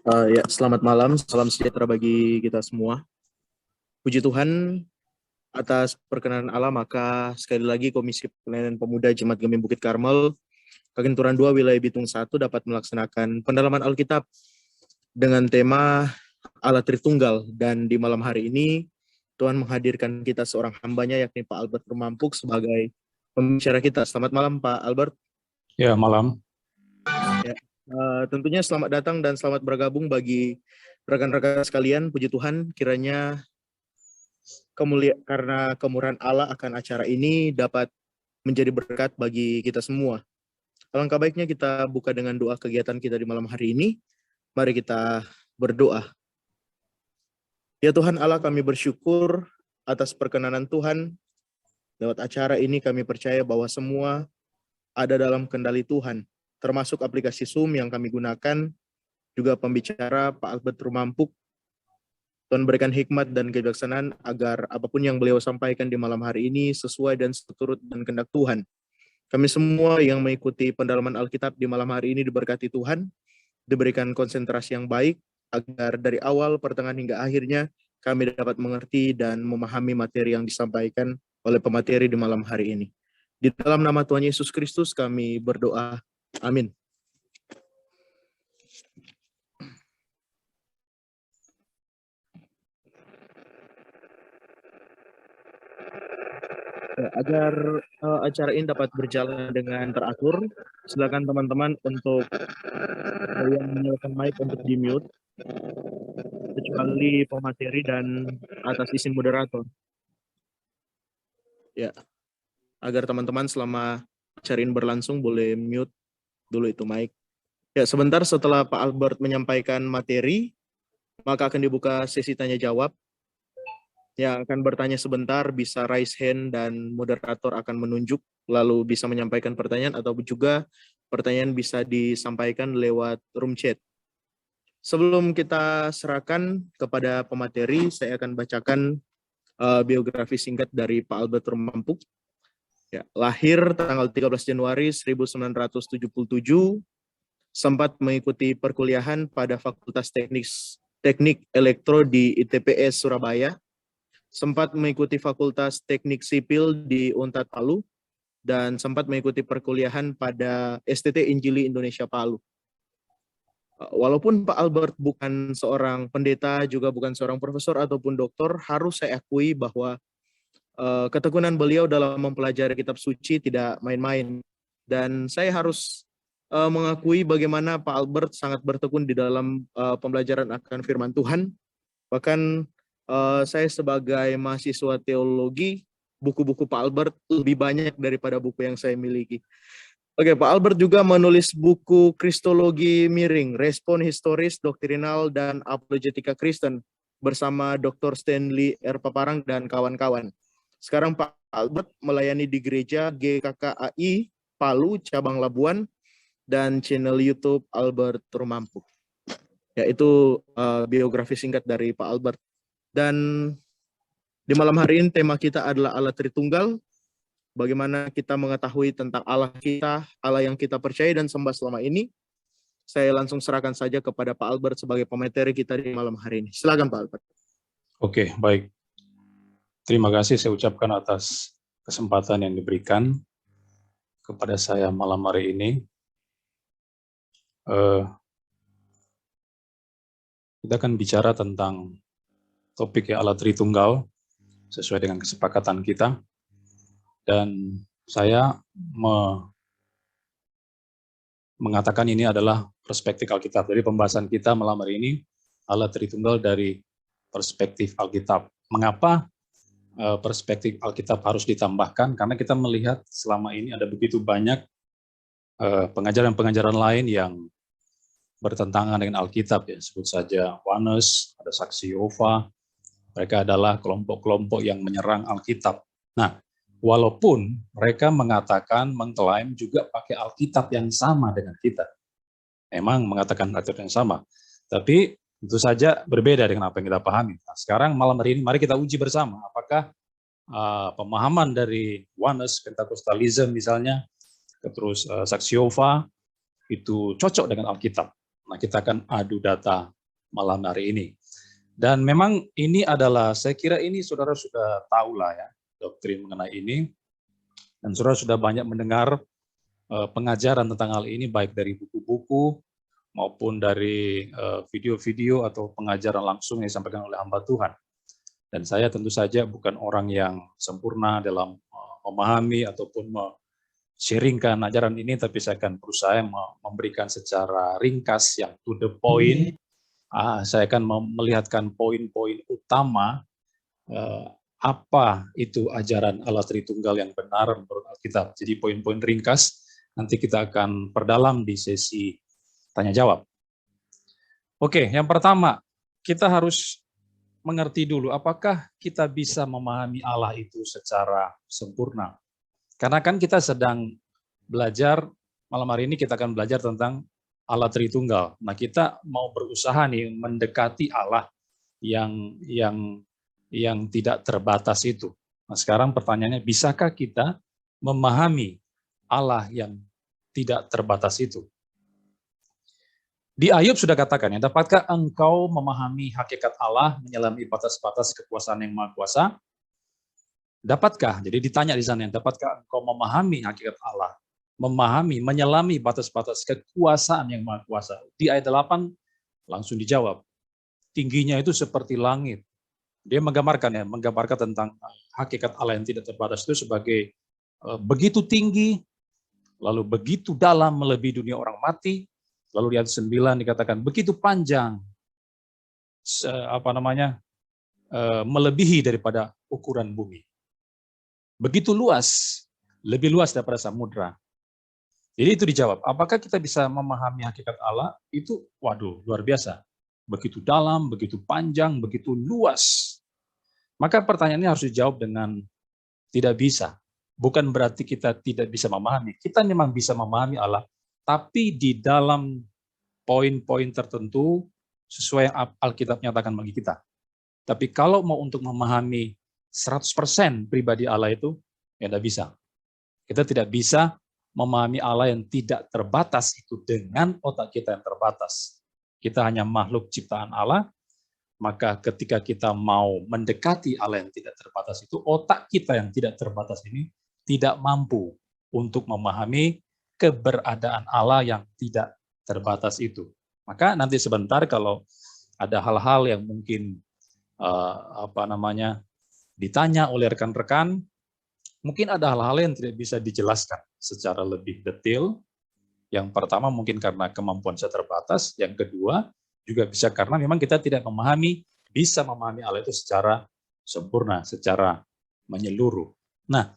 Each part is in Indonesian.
Ya, selamat malam, salam sejahtera bagi kita semua. Puji Tuhan atas perkenan Allah, maka sekali lagi Komisi Pelayanan Pemuda Jemaat Gemim Bukit Karmel, Kagenturan 2 Wilayah Bitung 1 dapat melaksanakan pendalaman Alkitab dengan tema Allah Tritunggal. Dan di malam hari ini, Tuhan menghadirkan kita seorang hambanya, yakni Pak Albert Rumampuk sebagai pembicara kita. Selamat malam, Pak Albert. Ya, malam. Ya, tentunya selamat datang dan selamat bergabung bagi rekan-rekan sekalian. Puji Tuhan, kiranya karena kemurahan Allah akan acara ini dapat menjadi berkat bagi kita semua. Alangkah baiknya kita buka dengan doa kegiatan kita di malam hari ini. Mari kita berdoa. Ya Tuhan Allah, kami bersyukur atas perkenanan Tuhan. Lewat acara ini kami percaya bahwa semua ada dalam kendali Tuhan, termasuk aplikasi Zoom yang kami gunakan, juga pembicara Pak Albert Rumampuk. Tuhan berikan hikmat dan kebijaksanaan agar apapun yang beliau sampaikan di malam hari ini sesuai dan seturut dan kehendak Tuhan. Kami semua yang mengikuti pendalaman Alkitab di malam hari ini diberkati Tuhan, diberikan konsentrasi yang baik, agar dari awal, pertengahan hingga akhirnya kami dapat mengerti dan memahami materi yang disampaikan oleh pemateri di malam hari ini. Di dalam nama Tuhan Yesus Kristus kami berdoa. Amin. Agar acara ini dapat berjalan dengan teratur, silakan teman-teman untuk yang menyalakan mic untuk di-mute, kecuali pemateri dan atas izin moderator. Ya, agar teman-teman selama acara ini berlangsung boleh mute dulu itu mic. Ya, sebentar setelah Pak Albert menyampaikan materi, maka akan dibuka sesi tanya jawab. Yang akan bertanya sebentar bisa raise hand dan moderator akan menunjuk lalu bisa menyampaikan pertanyaan, atau juga pertanyaan bisa disampaikan lewat room chat. Sebelum kita serahkan kepada pemateri, saya akan bacakan biografi singkat dari Pak Albert Rumampuk. Ya, lahir tanggal 13 Januari 1977, sempat mengikuti perkuliahan pada Fakultas Teknik Elektro di ITPS Surabaya, sempat mengikuti Fakultas Teknik Sipil di Unpad Palu, dan sempat mengikuti perkuliahan pada STT Injili Indonesia Palu. Walaupun Pak Albert bukan seorang pendeta, juga bukan seorang profesor ataupun doktor, harus saya akui bahwa ketekunan beliau dalam mempelajari kitab suci tidak main-main. Dan saya harus mengakui bagaimana Pak Albert sangat bertekun di dalam pembelajaran akan firman Tuhan. Bahkan saya sebagai mahasiswa teologi, buku-buku Pak Albert lebih banyak daripada buku yang saya miliki. Oke, Pak Albert juga menulis buku Kristologi Miring, Respon Historis, Doktrinal, dan Apologetika Kristen bersama Dr. Stanley R. Paparang dan kawan-kawan. Sekarang Pak Albert melayani di gereja GKKAI Palu, cabang Labuan, dan channel YouTube Albert Rumampuk. Ya, itu biografi singkat dari Pak Albert. Dan di malam hari ini tema kita adalah Allah Tritunggal. Bagaimana kita mengetahui tentang Allah kita, Allah yang kita percaya dan sembah selama ini. Saya langsung serahkan saja kepada Pak Albert sebagai pemateri kita di malam hari ini. Silakan Pak Albert. Oke, baik. Terima kasih saya ucapkan atas kesempatan yang diberikan kepada saya malam hari ini. Kita akan bicara tentang topik Allah Tritunggal sesuai dengan kesepakatan kita. Dan saya mengatakan ini adalah perspektif Alkitab. Jadi pembahasan kita malam hari ini Allah Tritunggal dari perspektif Alkitab. Mengapa perspektif Alkitab harus ditambahkan? Karena kita melihat selama ini ada begitu banyak pengajaran-pengajaran lain yang bertentangan dengan Alkitab, ya. Sebut saja Oneness, ada Saksi Yehova. Mereka adalah kelompok-kelompok yang menyerang Alkitab. Nah, walaupun mereka mengatakan, mengklaim juga pakai Alkitab yang sama dengan kita. Memang mengatakan Alkitab yang sama. Tapi tentu saja berbeda dengan apa yang kita pahami. Nah, sekarang malam hari ini mari kita uji bersama. Apakah pemahaman dari Oneness, Pentecostalism misalnya, terus Saksi Yehova, itu cocok dengan Alkitab. Nah, kita akan adu data malam hari ini. Dan memang ini adalah, saya kira ini saudara sudah tahu lah ya, doktrin mengenai ini. Dan saudara sudah banyak mendengar pengajaran tentang hal ini, baik dari buku-buku, maupun dari video-video atau pengajaran langsung yang disampaikan oleh hamba Tuhan. Dan saya tentu saja bukan orang yang sempurna dalam memahami ataupun sharingkan ajaran ini, tapi saya akan berusaha memberikan secara ringkas yang to the point. Saya akan melihatkan poin-poin utama apa itu ajaran Allah Tritunggal yang benar menurut Alkitab. Jadi poin-poin ringkas nanti kita akan perdalam di sesi tanya jawab. Oke, yang pertama kita harus mengerti dulu apakah kita bisa memahami Allah itu secara sempurna. Karena kan kita sedang belajar, malam hari ini kita akan belajar tentang Allah Tritunggal. Nah, kita mau berusaha nih mendekati Allah yang tidak terbatas itu. Nah, sekarang pertanyaannya, bisakah kita memahami Allah yang tidak terbatas itu? Di Ayub sudah katakan ya, dapatkah engkau memahami hakikat Allah, menyelami batas-batas kekuasaan yang Maha Kuasa? Dapatkah? Jadi ditanya di sana, dapatkah engkau memahami hakikat Allah, memahami, menyelami batas-batas kekuasaan yang Maha Kuasa? Di ayat 8 langsung dijawab, tingginya itu seperti langit. Dia menggambarkan tentang hakikat Allah yang tidak terbatas itu sebagai begitu tinggi, lalu begitu dalam melebihi dunia orang mati. Lalu di ayat 9 dikatakan begitu panjang, melebihi daripada ukuran bumi. Begitu luas, lebih luas daripada samudra. Jadi itu dijawab, apakah kita bisa memahami hakikat Allah? Itu, waduh, luar biasa. Begitu dalam, begitu panjang, begitu luas. Maka pertanyaannya harus dijawab dengan tidak bisa. Bukan berarti kita tidak bisa memahami. Kita memang bisa memahami Allah, tapi di dalam poin-poin tertentu sesuai yang Alkitab nyatakan bagi kita. Tapi kalau mau untuk memahami 100% pribadi Allah itu, ya tidak bisa. Kita tidak bisa memahami Allah yang tidak terbatas itu dengan otak kita yang terbatas. Kita hanya makhluk ciptaan Allah, maka ketika kita mau mendekati Allah yang tidak terbatas itu, otak kita yang tidak terbatas ini tidak mampu untuk memahami keberadaan Allah yang tidak terbatas itu. Maka nanti sebentar kalau ada hal-hal yang mungkin ditanya oleh rekan-rekan, mungkin ada hal-hal yang tidak bisa dijelaskan secara lebih detail. Yang pertama mungkin karena kemampuan saya terbatas, yang kedua juga bisa karena memang kita tidak bisa memahami Allah itu secara sempurna, secara menyeluruh. Nah,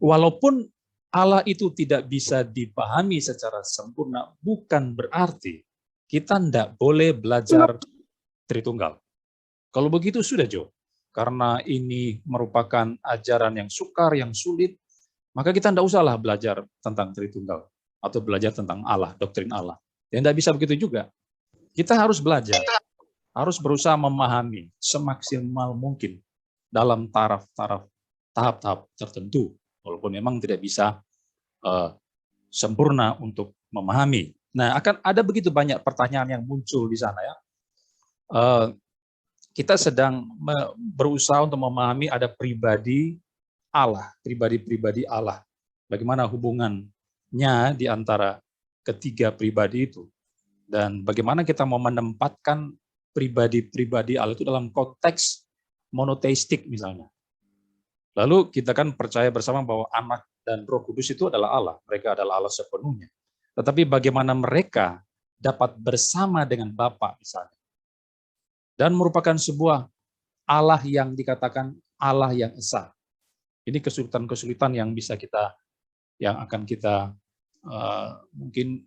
walaupun Allah itu tidak bisa dipahami secara sempurna, bukan berarti kita tidak boleh belajar Tritunggal. Kalau begitu sudah, Jo. Karena ini merupakan ajaran yang sukar, yang sulit, maka kita tidak usahlah belajar tentang Tritunggal atau belajar tentang Allah, doktrin Allah. Ya tidak bisa begitu juga. Kita harus belajar, harus berusaha memahami semaksimal mungkin dalam tahap-tahap tertentu. Walaupun memang tidak bisa sempurna untuk memahami. Nah, akan ada begitu banyak pertanyaan yang muncul di sana ya. Kita sedang berusaha untuk memahami ada pribadi Allah, pribadi-pribadi Allah. Bagaimana hubungannya di antara ketiga pribadi itu. Dan bagaimana kita mau menempatkan pribadi-pribadi Allah itu dalam konteks monoteistik misalnya. Lalu kita kan percaya bersama bahwa Anak dan Roh Kudus itu adalah Allah. Mereka adalah Allah sepenuhnya. Tetapi bagaimana mereka dapat bersama dengan Bapa misalnya. Dan merupakan sebuah Allah yang dikatakan Allah yang esa. Ini kesulitan-kesulitan yang akan kita mungkin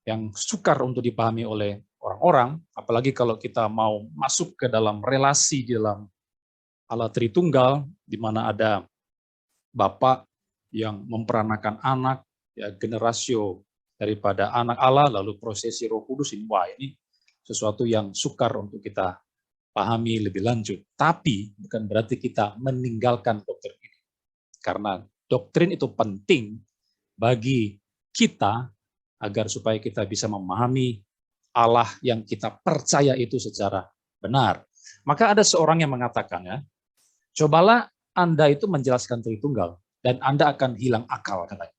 yang sukar untuk dipahami oleh orang-orang, apalagi kalau kita mau masuk ke dalam relasi di dalam Allah Tritunggal, di mana ada Bapa yang memperanakan anak, ya generasio daripada anak Allah, lalu prosesi Roh Kudus ini, wah ini sesuatu yang sukar untuk kita pahami lebih lanjut. Tapi bukan berarti kita meninggalkan doktrin ini. Karena doktrin itu penting bagi kita agar supaya kita bisa memahami Allah yang kita percaya itu secara benar. Maka ada seorang yang mengatakan, ya, cobalah Anda itu menjelaskan Tritunggal dan Anda akan hilang akal, katanya.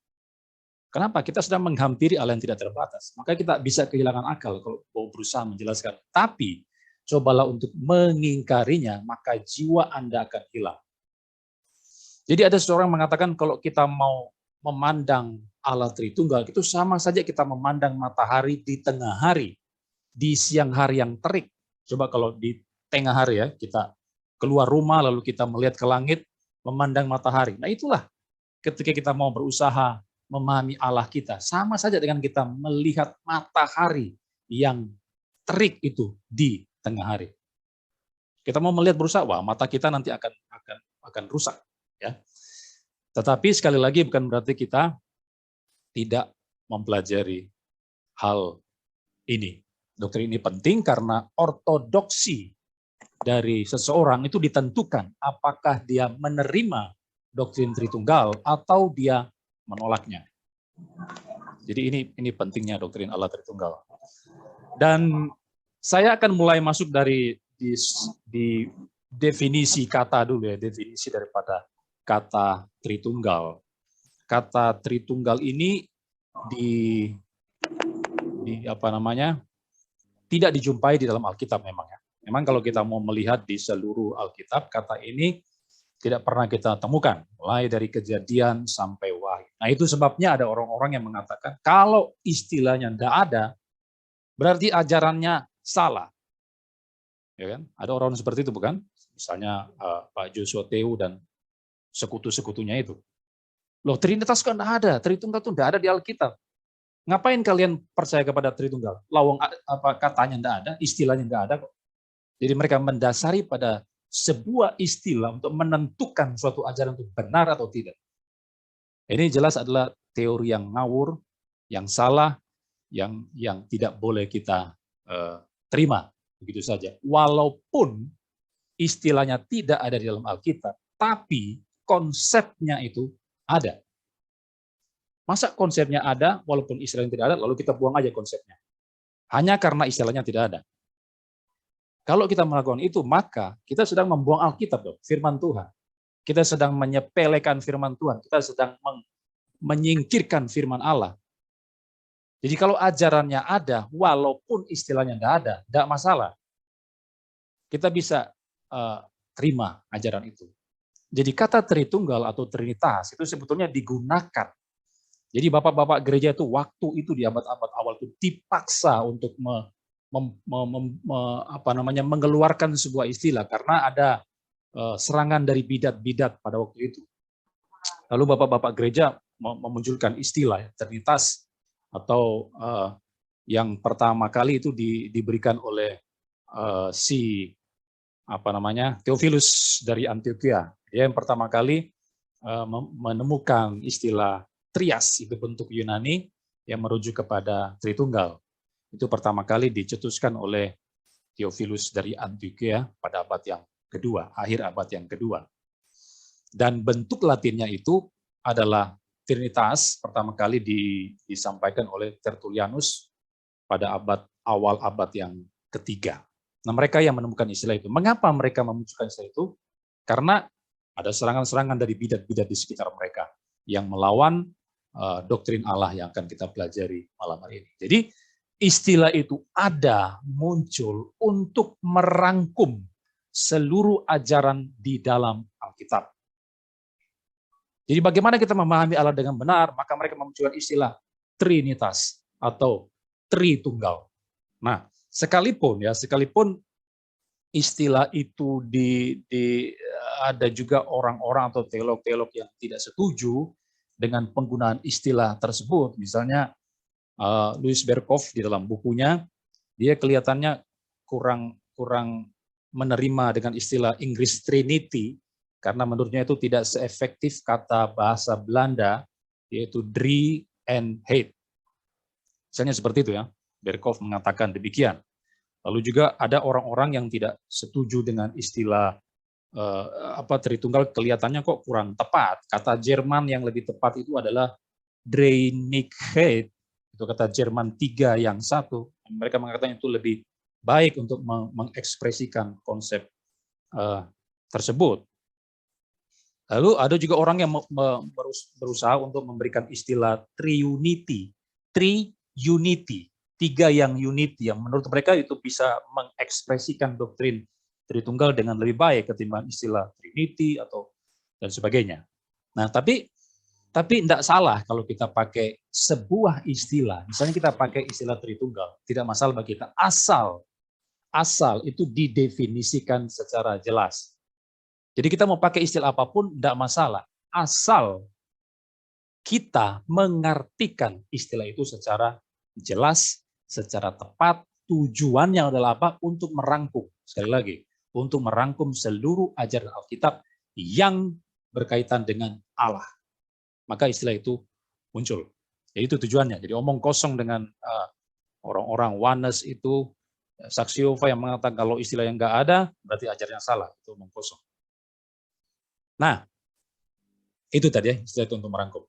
Kenapa? Kita sedang menghampiri Allah yang tidak terbatas. Maka kita bisa kehilangan akal kalau mau berusaha menjelaskan. Tapi cobalah untuk mengingkarinya, maka jiwa Anda akan hilang. Jadi ada seorang mengatakan kalau kita mau memandang Allah Tritunggal, itu sama saja kita memandang matahari di tengah hari, di siang hari yang terik. Coba kalau di tengah hari, ya, kita keluar rumah lalu kita melihat ke langit, memandang matahari. Nah itulah ketika kita mau berusaha memahami Allah kita, sama saja dengan kita melihat matahari yang terik itu di tengah hari. Kita mau melihat berusaha, wah, mata kita nanti akan rusak, ya. Tetapi sekali lagi bukan berarti kita tidak mempelajari hal ini. Doktrin ini penting karena ortodoksi dari seseorang itu ditentukan apakah dia menerima doktrin Tritunggal atau dia menolaknya. Jadi ini pentingnya doktrin Allah Tritunggal. Dan saya akan mulai masuk dari di definisi kata dulu, ya, definisi daripada kata Tritunggal. Kata Tritunggal ini tidak dijumpai di dalam Alkitab memang, ya. Memang kalau kita mau melihat di seluruh Alkitab, kata ini tidak pernah kita temukan, mulai dari Kejadian sampai Wahyu. Nah itu sebabnya ada orang-orang yang mengatakan kalau istilahnya tidak ada, berarti ajarannya salah. Ya kan? Ada orang seperti itu, bukan? Misalnya Pak Joshua Teu dan sekutu-sekutunya itu. Loh, Trinitas kan tidak ada, Tritunggal itu tidak ada di Alkitab. Ngapain kalian percaya kepada Tritunggal? Lawang katanya tidak ada, istilahnya tidak ada kok. Jadi mereka mendasari pada sebuah istilah untuk menentukan suatu ajaran itu benar atau tidak. Ini jelas adalah teori yang ngawur, yang salah, yang tidak boleh kita terima begitu saja. Walaupun istilahnya tidak ada di dalam Alkitab, tapi konsepnya itu ada. Masa konsepnya ada, walaupun istilahnya tidak ada, lalu kita buang aja konsepnya. Hanya karena istilahnya tidak ada. Kalau kita melakukan itu, maka kita sedang membuang Alkitab, dong, firman Tuhan. Kita sedang menyepelekan firman Tuhan. Kita sedang menyingkirkan firman Allah. Jadi kalau ajarannya ada, walaupun istilahnya tidak ada, tidak masalah. Kita bisa terima ajaran itu. Jadi kata Tritunggal atau Trinitas itu sebetulnya digunakan. Jadi bapak-bapak gereja itu waktu itu di abad-abad awal itu dipaksa untuk mengeluarkan sebuah istilah karena ada serangan dari bidat-bidat pada waktu itu. Lalu bapak-bapak gereja memunculkan istilah Trinitas atau yang pertama kali itu diberikan oleh Theophilus dari Antioquia. Dia yang pertama kali menemukan istilah trias, itu bentuk Yunani yang merujuk kepada Tritunggal. Itu pertama kali dicetuskan oleh Theophilus dari Antioquia pada abad yang kedua, akhir abad yang kedua. Dan bentuk Latinnya itu adalah Trinitas, pertama kali disampaikan oleh Tertullianus pada awal abad yang ketiga. Nah, mereka yang menemukan istilah itu. Mengapa mereka memunculkan istilah itu? Karena ada serangan-serangan dari bidat-bidat di sekitar mereka yang melawan doktrin Allah yang akan kita pelajari malam hari ini. Jadi istilah itu ada, muncul untuk merangkum seluruh ajaran di dalam Alkitab. Jadi bagaimana kita memahami Allah dengan benar, maka mereka memunculkan istilah Trinitas atau Tritunggal. Nah, sekalipun istilah itu ada juga orang-orang atau teolog-teolog yang tidak setuju dengan penggunaan istilah tersebut. Misalnya Louis Berkhof di dalam bukunya, dia kelihatannya kurang menerima dengan istilah Inggris Trinity, karena menurutnya itu tidak seefektif kata bahasa Belanda, yaitu drie en heid. Misalnya seperti itu, ya. Berkhof mengatakan demikian. Lalu juga ada orang-orang yang tidak setuju dengan istilah Tritunggal, kelihatannya kok kurang tepat. Kata Jerman yang lebih tepat itu adalah Dreieinigkeit, itu kata Jerman 3 yang 1. Mereka mengatakan itu lebih baik untuk mengekspresikan konsep tersebut. Lalu ada juga orang yang berusaha untuk memberikan istilah triunity, tiga yang unity, yang menurut mereka itu bisa mengekspresikan doktrin Tritunggal dengan lebih baik ketimbang istilah Trinity atau dan sebagainya. Nah, tapi tidak salah kalau kita pakai sebuah istilah. Misalnya kita pakai istilah Tritunggal, tidak masalah bagi kita asal itu didefinisikan secara jelas. Jadi kita mau pakai istilah apapun tidak masalah, asal kita mengartikan istilah itu secara jelas, secara tepat, tujuannya adalah apa? Untuk merangkum, sekali lagi, untuk merangkum seluruh ajaran Alkitab yang berkaitan dengan Allah. Maka istilah itu muncul. Jadi itu tujuannya. Jadi omong kosong dengan orang-orang oneness itu, saksi Yehova yang mengatakan kalau istilah yang nggak ada, berarti ajarannya salah. Itu omong kosong. Nah, itu tadi ya, istilah itu untuk merangkum.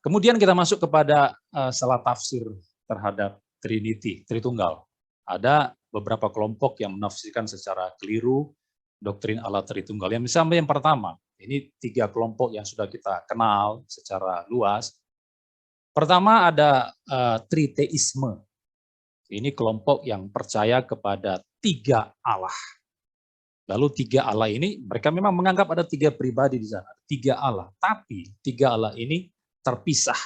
Kemudian kita masuk kepada salah tafsir terhadap Trinity, Tritunggal. Ada beberapa kelompok yang menafsirkan secara keliru doktrin Allah Tritunggal. Yang misalnya yang pertama, ini 3 kelompok yang sudah kita kenal secara luas. Pertama ada triteisme. Ini kelompok yang percaya kepada 3 Allah. Lalu 3 Allah ini, mereka memang menganggap ada 3 pribadi di sana, 3 Allah. Tapi 3 Allah ini terpisah.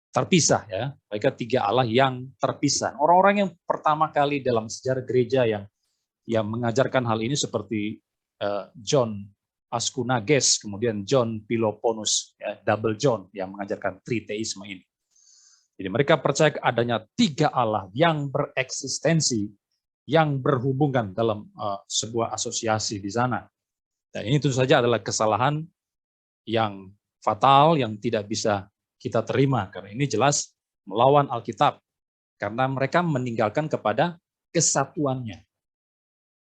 Terpisah ya, mereka 3 Allah yang terpisah. Orang-orang yang pertama kali dalam sejarah gereja yang mengajarkan hal ini seperti John Askunages, kemudian John Philoponus, ya, Double John yang mengajarkan triteisme ini. Jadi mereka percaya adanya 3 Allah yang bereksistensi, yang berhubungan dalam sebuah asosiasi di sana. Dan ini tentu saja adalah kesalahan yang fatal, yang tidak bisa kita terima, karena ini jelas melawan Alkitab, karena mereka meninggalkan kepada kesatuannya.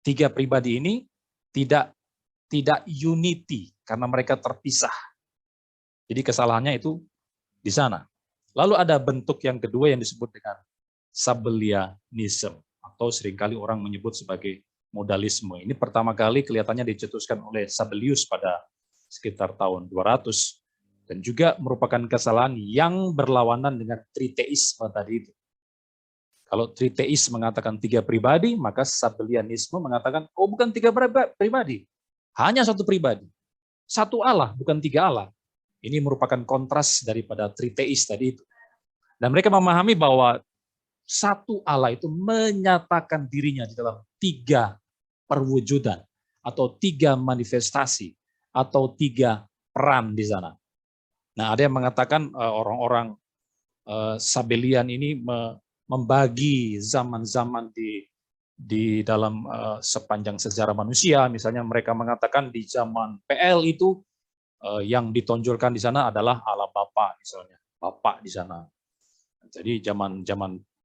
3 pribadi ini tidak unity, karena mereka terpisah. Jadi kesalahannya itu di sana. Lalu ada bentuk yang kedua yang disebut dengan Sabellianism, atau seringkali orang menyebut sebagai modalisme. Ini pertama kali kelihatannya dicetuskan oleh Sabellius pada sekitar tahun 200, dan juga merupakan kesalahan yang berlawanan dengan triteisme tadi itu. Kalau triteis mengatakan 3 pribadi, maka Sabellianisme mengatakan, oh bukan 3 pribadi, hanya 1 pribadi. 1 Allah, bukan 3 Allah. Ini merupakan kontras daripada triteis tadi itu. Dan mereka memahami bahwa 1 Allah itu menyatakan dirinya di dalam 3 perwujudan, atau 3 manifestasi, atau 3 peran di sana. Nah, ada yang mengatakan orang-orang Sabellian ini membagi zaman-zaman di dalam sepanjang sejarah manusia. Misalnya mereka mengatakan di zaman PL itu yang ditonjolkan di sana adalah Allah Bapa, misalnya Bapa di sana. Jadi zaman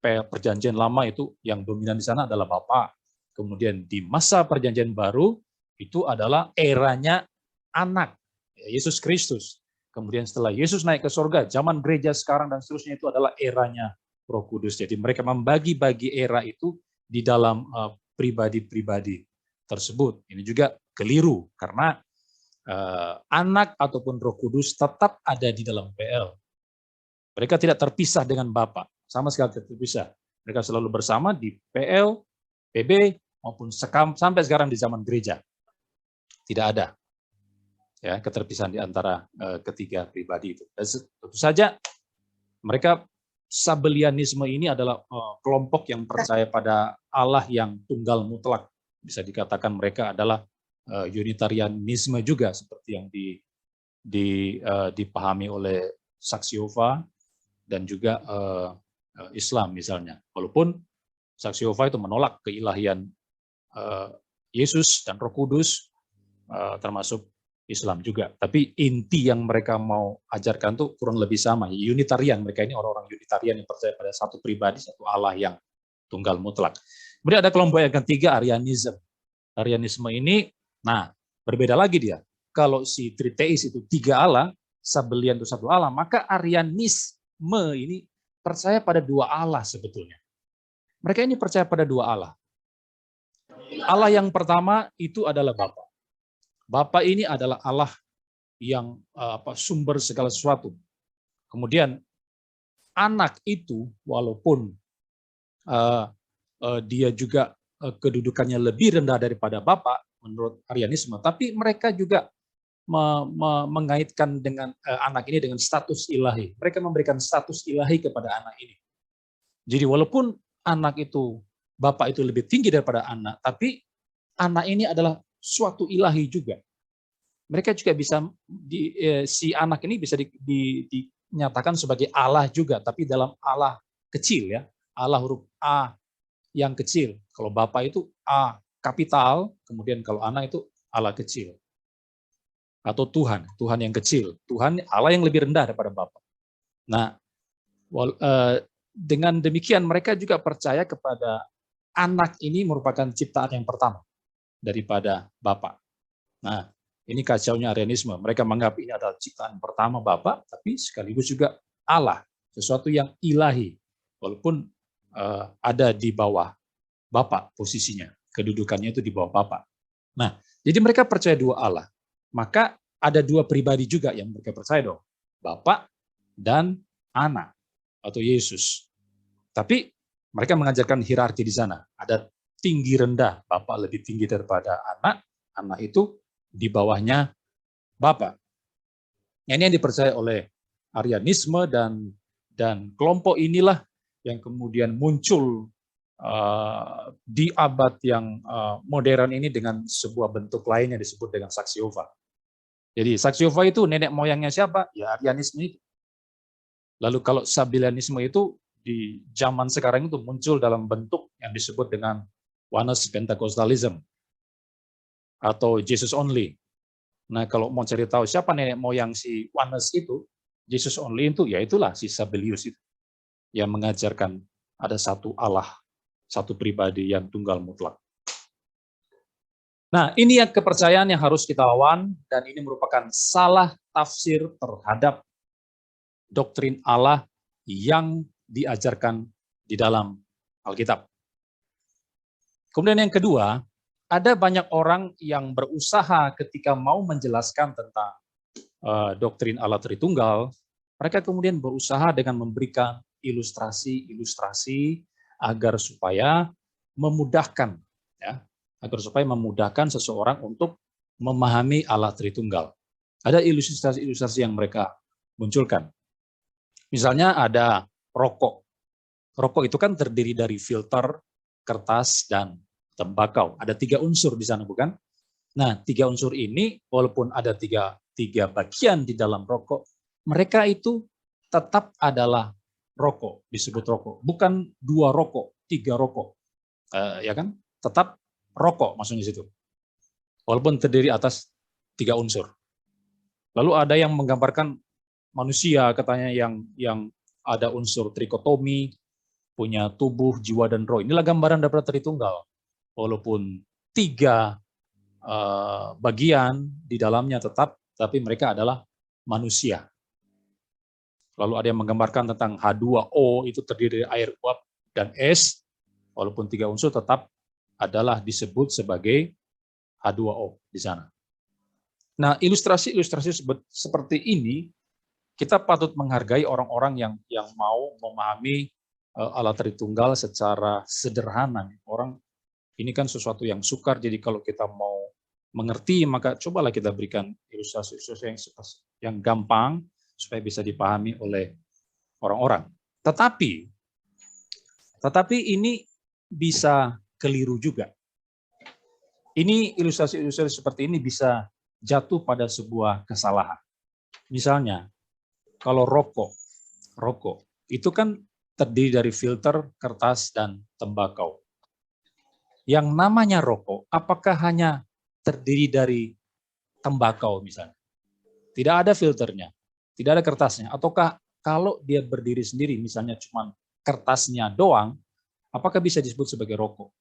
Perjanjian Lama itu yang dominan di sana adalah Bapa. Kemudian di masa Perjanjian Baru itu adalah eranya Anak, Yesus Kristus. Kemudian setelah Yesus naik ke surga, zaman gereja sekarang dan seterusnya itu adalah eranya Roh Kudus. Jadi mereka membagi-bagi era itu di dalam pribadi-pribadi tersebut. Ini juga keliru, karena Anak ataupun Roh Kudus tetap ada di dalam PL. Mereka tidak terpisah dengan Bapa, sama sekali tidak terpisah. Mereka selalu bersama di PL, PB, maupun sampai sekarang di zaman gereja. Tidak ada ya keterpisahan di antara ketiga pribadi itu. Dan tentu saja mereka Sabellianisme ini adalah kelompok yang percaya pada Allah yang tunggal mutlak. Bisa dikatakan mereka adalah Unitarianisme juga, seperti yang dipahami oleh saksi Yehova dan juga Islam misalnya. Walaupun saksi Yehova itu menolak keilahian Yesus dan Roh Kudus, termasuk Islam juga. Tapi inti yang mereka mau ajarkan tuh kurang lebih sama. Unitarian, mereka ini orang-orang Unitarian yang percaya pada 1 pribadi, 1 Allah yang tunggal mutlak. Kemudian ada kelompok yang ketiga, Arianisme. Arianisme ini, nah berbeda lagi dia. Kalau si triteis itu 3 Allah, Sabellian itu 1 Allah, maka Arianisme ini percaya pada dua Allah sebetulnya. Mereka ini percaya pada dua Allah. Allah yang pertama itu adalah Bapa. Bapa ini adalah Allah yang sumber segala sesuatu. Kemudian anak itu walaupun dia juga kedudukannya lebih rendah daripada Bapa menurut Arianisme, tapi mereka juga mengaitkan dengan anak ini dengan status ilahi. Mereka memberikan status ilahi kepada anak ini. Jadi walaupun anak itu, Bapa itu lebih tinggi daripada anak, tapi anak ini adalah suatu ilahi juga. Mereka juga bisa, si anak ini bisa dinyatakan sebagai Allah juga, tapi dalam Allah kecil ya, Allah huruf A yang kecil. Kalau Bapa itu A kapital, kemudian kalau anak itu Allah kecil. Atau Tuhan yang kecil. Tuhan Allah yang lebih rendah daripada Bapa. Nah, dengan demikian mereka juga percaya kepada anak ini merupakan ciptaan yang pertama daripada Bapa. Nah, ini kacaunya Arianisme. Mereka menganggap ini adalah ciptaan pertama Bapa, tapi sekaligus juga Allah, sesuatu yang ilahi, walaupun ada di bawah Bapa posisinya, kedudukannya itu di bawah Bapa. Nah, jadi mereka percaya dua Allah. Maka ada dua pribadi juga yang mereka percaya dong, Bapa dan Anak atau Yesus. Tapi mereka mengajarkan hierarki di sana. Ada tinggi rendah, Bapa lebih tinggi daripada Anak, Anak itu di bawahnya Bapa. Ini yang dipercaya oleh Arianisme dan kelompok inilah yang kemudian muncul di abad yang modern ini dengan sebuah bentuk lain yang disebut dengan saksi Yehova. Jadi saksi Yehova itu nenek moyangnya siapa? Ya Arianisme itu. Lalu kalau Sabellianisme itu di zaman sekarang itu muncul dalam bentuk yang disebut dengan Oneness Pentecostalism atau Jesus Only. Nah kalau mau cari tahu siapa nenek moyang si Oneness itu, Jesus Only itu, ya itulah si Sabellius itu yang mengajarkan ada satu Allah, satu pribadi yang tunggal mutlak. Nah, ini yang kepercayaan yang harus kita lawan, dan ini merupakan salah tafsir terhadap doktrin Allah yang diajarkan di dalam Alkitab. Kemudian yang kedua, ada banyak orang yang berusaha ketika mau menjelaskan tentang doktrin Allah Tritunggal, mereka kemudian berusaha dengan memberikan ilustrasi-ilustrasi agar supaya memudahkan, ya, agar supaya memudahkan seseorang untuk memahami Allah Tritunggal. Ada ilustrasi-ilustrasi yang mereka munculkan. Misalnya ada rokok. Rokok itu kan terdiri dari filter, kertas, dan tembakau. Ada 3 unsur di sana, bukan? Nah, 3 unsur ini, walaupun ada tiga bagian di dalam rokok, mereka itu tetap adalah rokok, disebut rokok. Bukan 2 rokok, 3 rokok. Ya kan? Tetap rokok maksudnya situ. Walaupun terdiri atas 3 unsur. Lalu ada yang menggambarkan manusia katanya yang ada unsur trikotomi, punya tubuh, jiwa, dan roh. Inilah gambaran daripada Tritunggal. Walaupun 3 bagian di dalamnya tetap, tapi mereka adalah manusia. Lalu ada yang menggambarkan tentang H2O itu terdiri dari air uap dan es, walaupun 3 unsur tetap adalah disebut sebagai H2O di sana. Nah, ilustrasi-ilustrasi seperti ini kita patut menghargai orang-orang yang mau memahami Allah Tritunggal secara sederhana. Orang ini kan sesuatu yang sukar, jadi kalau kita mau mengerti maka cobalah kita berikan ilustrasi-ilustrasi yang gampang supaya bisa dipahami oleh orang-orang. Tetapi ini bisa keliru juga. Ini ilustrasi-ilustrasi seperti ini bisa jatuh pada sebuah kesalahan. Misalnya, kalau rokok itu kan terdiri dari filter, kertas, dan tembakau. Yang namanya rokok, apakah hanya terdiri dari tembakau misalnya? Tidak ada filternya, tidak ada kertasnya. Ataukah kalau dia berdiri sendiri, misalnya cuma kertasnya doang, apakah bisa disebut sebagai rokok?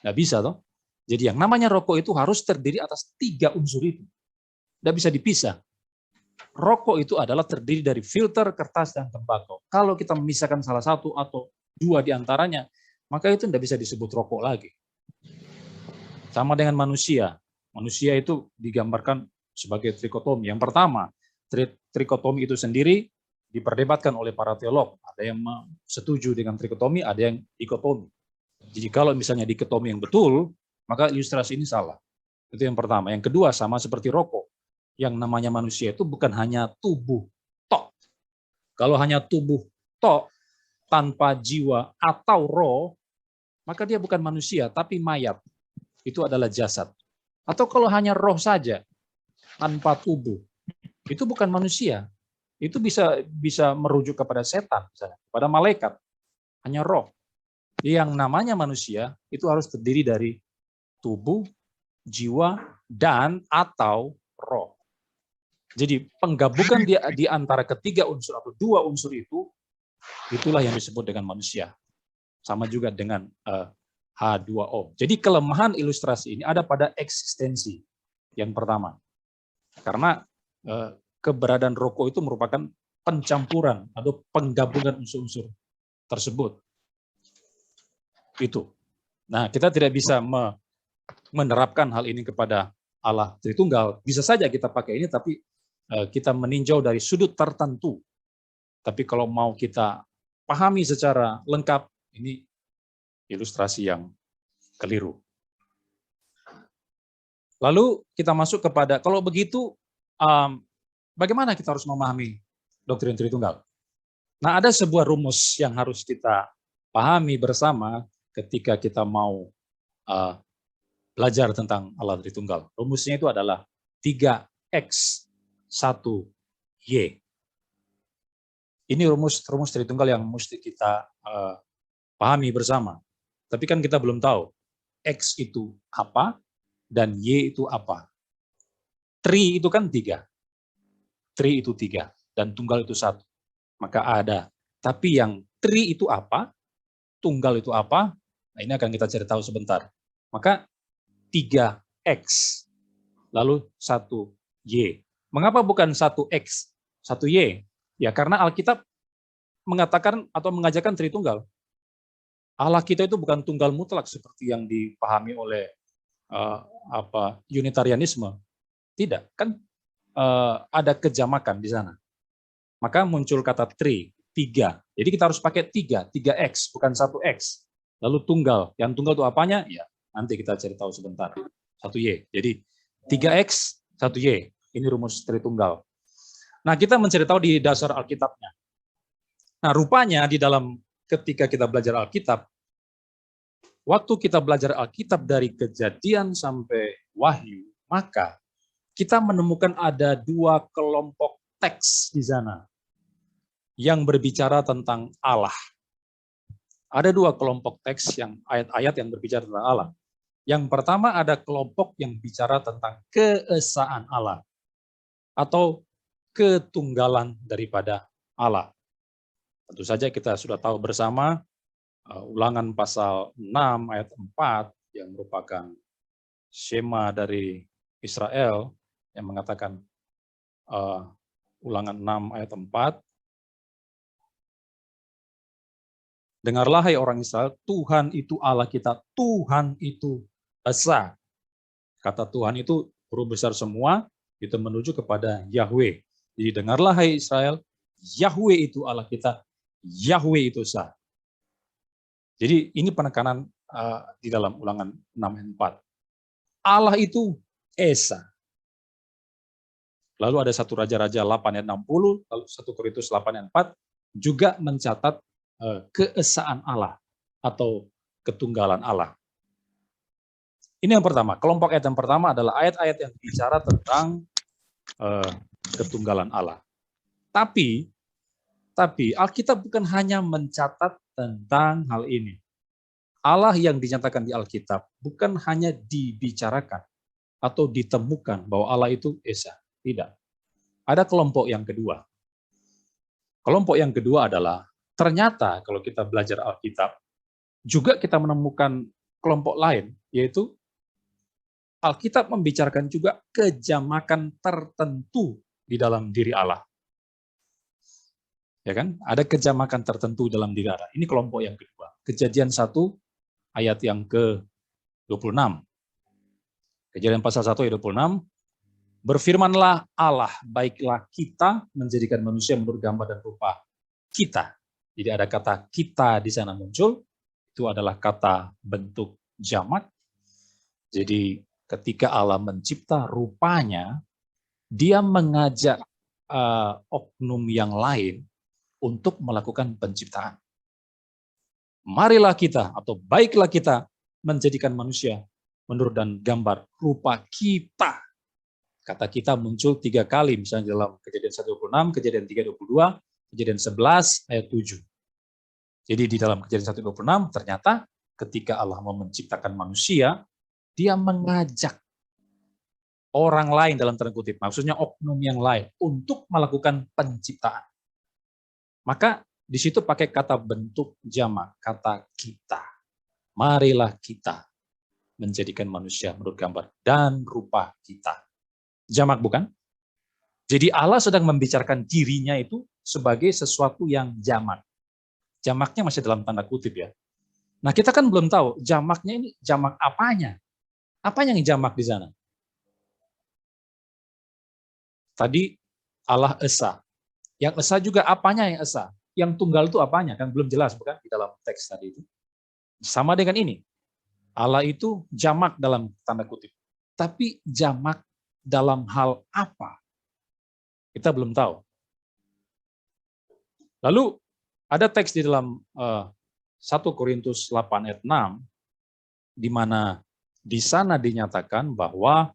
Nggak bisa toh. Jadi yang namanya rokok itu harus terdiri atas 3 unsur itu. Nggak bisa dipisah. Rokok itu adalah terdiri dari filter, kertas, dan tembakau. Kalau kita memisahkan salah satu atau dua di antaranya, maka itu tidak bisa disebut rokok lagi. Sama dengan manusia. Manusia itu digambarkan sebagai trikotomi. Yang pertama, trikotomi itu sendiri diperdebatkan oleh para teolog. Ada yang setuju dengan trikotomi, ada yang dikotomi. Jadi kalau misalnya dikotomi yang betul, maka ilustrasi ini salah. Itu yang pertama. Yang kedua, sama seperti rokok. Yang namanya manusia itu bukan hanya tubuh tok. Kalau hanya tubuh tok, tanpa jiwa atau roh, maka dia bukan manusia, tapi mayat. Itu adalah jasad. Atau kalau hanya roh saja, tanpa tubuh, itu bukan manusia. Itu bisa merujuk kepada setan, misalnya, kepada malaikat. Hanya roh. Yang namanya manusia itu harus terdiri dari tubuh, jiwa, dan atau roh. Jadi penggabungan di antara ketiga unsur atau dua unsur itu, itulah yang disebut dengan manusia. Sama juga dengan H2O. Jadi kelemahan ilustrasi ini ada pada eksistensi yang pertama. Karena keberadaan rokok itu merupakan pencampuran atau penggabungan unsur-unsur tersebut. Itu. Nah, kita tidak bisa menerapkan hal ini kepada Allah Tritunggal. Bisa saja kita pakai ini, tapi kita meninjau dari sudut tertentu. Tapi kalau mau kita pahami secara lengkap, ini ilustrasi yang keliru. Lalu kita masuk kepada, kalau begitu, bagaimana kita harus memahami doktrin Tritunggal? Nah, ada sebuah rumus yang harus kita pahami bersama ketika kita mau belajar tentang Allah Tritunggal. Rumusnya itu adalah 3X 1Y. Ini rumus Tritunggal yang mesti kita pahami bersama. Tapi kan kita belum tahu X itu apa dan Y itu apa. Tri itu kan 3. Tri itu 3 dan tunggal itu 1. Maka ada. Tapi yang tri itu apa? Tunggal itu apa? Nah, ini akan kita cari tahu sebentar. Maka 3X lalu 1Y. Mengapa bukan 1X, 1Y? Ya karena Alkitab mengatakan atau mengajarkan Tritunggal. Allah kita itu bukan tunggal mutlak seperti yang dipahami oleh Unitarianisme. Tidak, kan ada kejamakan di sana. Maka muncul kata 3. Jadi kita harus pakai 3X, bukan 1X. Lalu tunggal, yang tunggal itu apanya? Ya, nanti kita cari tahu sebentar. 1Y. Jadi 3X, 1Y. Ini rumus Tritunggal. Nah, kita mencari tahu di dasar Alkitabnya. Nah, rupanya di dalam ketika kita belajar Alkitab, waktu kita belajar Alkitab dari Kejadian sampai Wahyu, maka kita menemukan ada 2 kelompok teks di sana yang berbicara tentang Allah. Ada 2 kelompok teks yang ayat-ayat yang berbicara tentang Allah. Yang pertama ada kelompok yang bicara tentang keesaan Allah atau ketunggalan daripada Allah. Tentu saja kita sudah tahu bersama Ulangan pasal 6 ayat 4 yang merupakan Shema dari Israel yang mengatakan Ulangan 6 ayat 4. Dengarlah hai orang Israel, Tuhan itu Allah kita, Tuhan itu esa. Kata Tuhan itu huruf besar semua, itu menuju kepada Yahweh. Jadi dengarlah hai Israel, Yahweh itu Allah kita, Yahweh itu esa. Jadi ini penekanan di dalam Ulangan 6 ayat 4. Allah itu esa. Lalu ada 1 Raja-Raja 8 ayat 60, lalu 1 Korintus 8 ayat 4, juga mencatat keesaan Allah atau ketunggalan Allah. Ini yang pertama, kelompok ayat yang pertama adalah ayat-ayat yang bicara tentang ketunggalan Allah. Tapi Alkitab bukan hanya mencatat tentang hal ini. Allah yang dinyatakan di Alkitab bukan hanya dibicarakan atau ditemukan bahwa Allah itu esa. Tidak. Ada kelompok yang kedua. Kelompok yang kedua adalah ternyata kalau kita belajar Alkitab, juga kita menemukan kelompok lain, yaitu Alkitab membicarakan juga kejamakan tertentu di dalam diri Allah. Ya kan? Ada kejamakan tertentu dalam diri Allah. Ini kelompok yang kedua. Kejadian 1 ayat yang ke-26. Kejadian pasal 1 ayat 26. Berfirmanlah Allah, baiklah kita menjadikan manusia menurut gambar dan rupa kita. Jadi ada kata kita di sana muncul, itu adalah kata bentuk jamak. Jadi ketika Allah mencipta rupanya, dia mengajak oknum yang lain untuk melakukan penciptaan. Marilah kita atau baiklah kita menjadikan manusia menurut dan gambar rupa kita. Kata kita muncul 3 kali, misalnya dalam Kejadian 1:26, Kejadian 3:22, Kejadian 11 ayat 7. Jadi di dalam Kejadian 1:26 ternyata ketika Allah mau menciptakan manusia, dia mengajak orang lain dalam tanda kutip, maksudnya oknum yang lain untuk melakukan penciptaan. Maka di situ pakai kata bentuk jamak, kata kita. Marilah kita menjadikan manusia menurut gambar dan rupa kita. Jamak bukan? Jadi Allah sedang membicarakan dirinya itu sebagai sesuatu yang jamak. Jamaknya masih dalam tanda kutip ya. Nah kita kan belum tahu jamaknya ini jamak apanya. Apa yang jamak di sana? Tadi Allah Esa. Yang Esa juga apanya yang Esa? Yang tunggal itu apanya? Kan belum jelas bukan di dalam teks tadi itu. Sama dengan ini. Allah itu jamak dalam tanda kutip. Tapi jamak dalam hal apa? Kita belum tahu. Lalu ada teks di dalam 1 Korintus 8 ayat 6 di mana di sana dinyatakan bahwa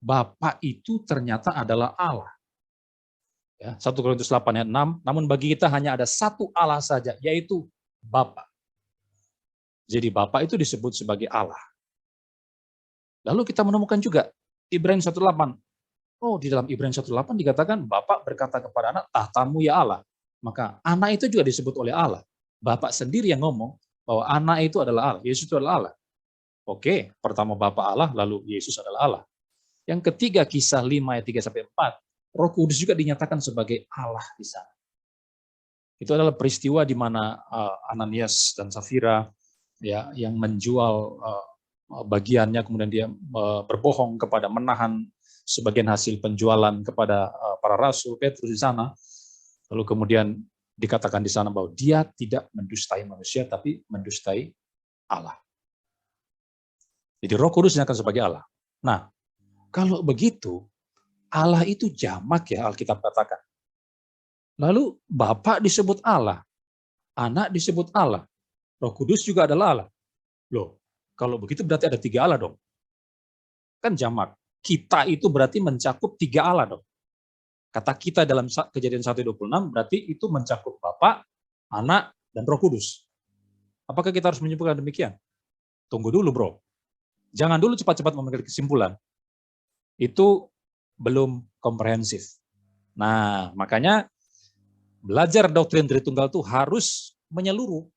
Bapa itu ternyata adalah Allah. Ya, 1 Korintus 8 ayat 6, namun bagi kita hanya ada satu Allah saja, yaitu Bapa. Jadi Bapa itu disebut sebagai Allah. Lalu kita menemukan juga Ibrani 1:8. Oh, di dalam Ibrani 1:8 dikatakan Bapak berkata kepada anak, tahtamu ya Allah. Maka anak itu juga disebut oleh Allah. Bapak sendiri yang ngomong bahwa anak itu adalah Allah, Yesus itu adalah Allah. Oke, pertama Bapak Allah, lalu Yesus adalah Allah. Yang ketiga Kisah 5 ayat 3-4, Roh Kudus juga dinyatakan sebagai Allah di sana. Itu adalah peristiwa di mana Ananias dan Safira ya yang menjual bagiannya, kemudian dia berbohong kepada menahan sebagian hasil penjualan kepada para rasul Petrus di sana. Lalu kemudian dikatakan di sana bahwa dia tidak mendustai manusia, tapi mendustai Allah. Jadi Roh Kudus dinyatakan sebagai Allah. Nah, kalau begitu, Allah itu jamak ya, Alkitab katakan. Lalu Bapa disebut Allah, Anak disebut Allah, Roh Kudus juga adalah Allah. Loh, kalau begitu berarti ada 3 Allah dong. Kan jamak. Kita itu berarti mencakup 3 Allah dong. Kata kita dalam Kejadian 1:26 berarti itu mencakup Bapa, Anak, dan Roh Kudus. Apakah kita harus menyimpulkan demikian? Tunggu dulu bro. Jangan dulu cepat-cepat mengambil kesimpulan. Itu belum komprehensif. Nah, makanya belajar doktrin Tritunggal itu harus menyeluruh,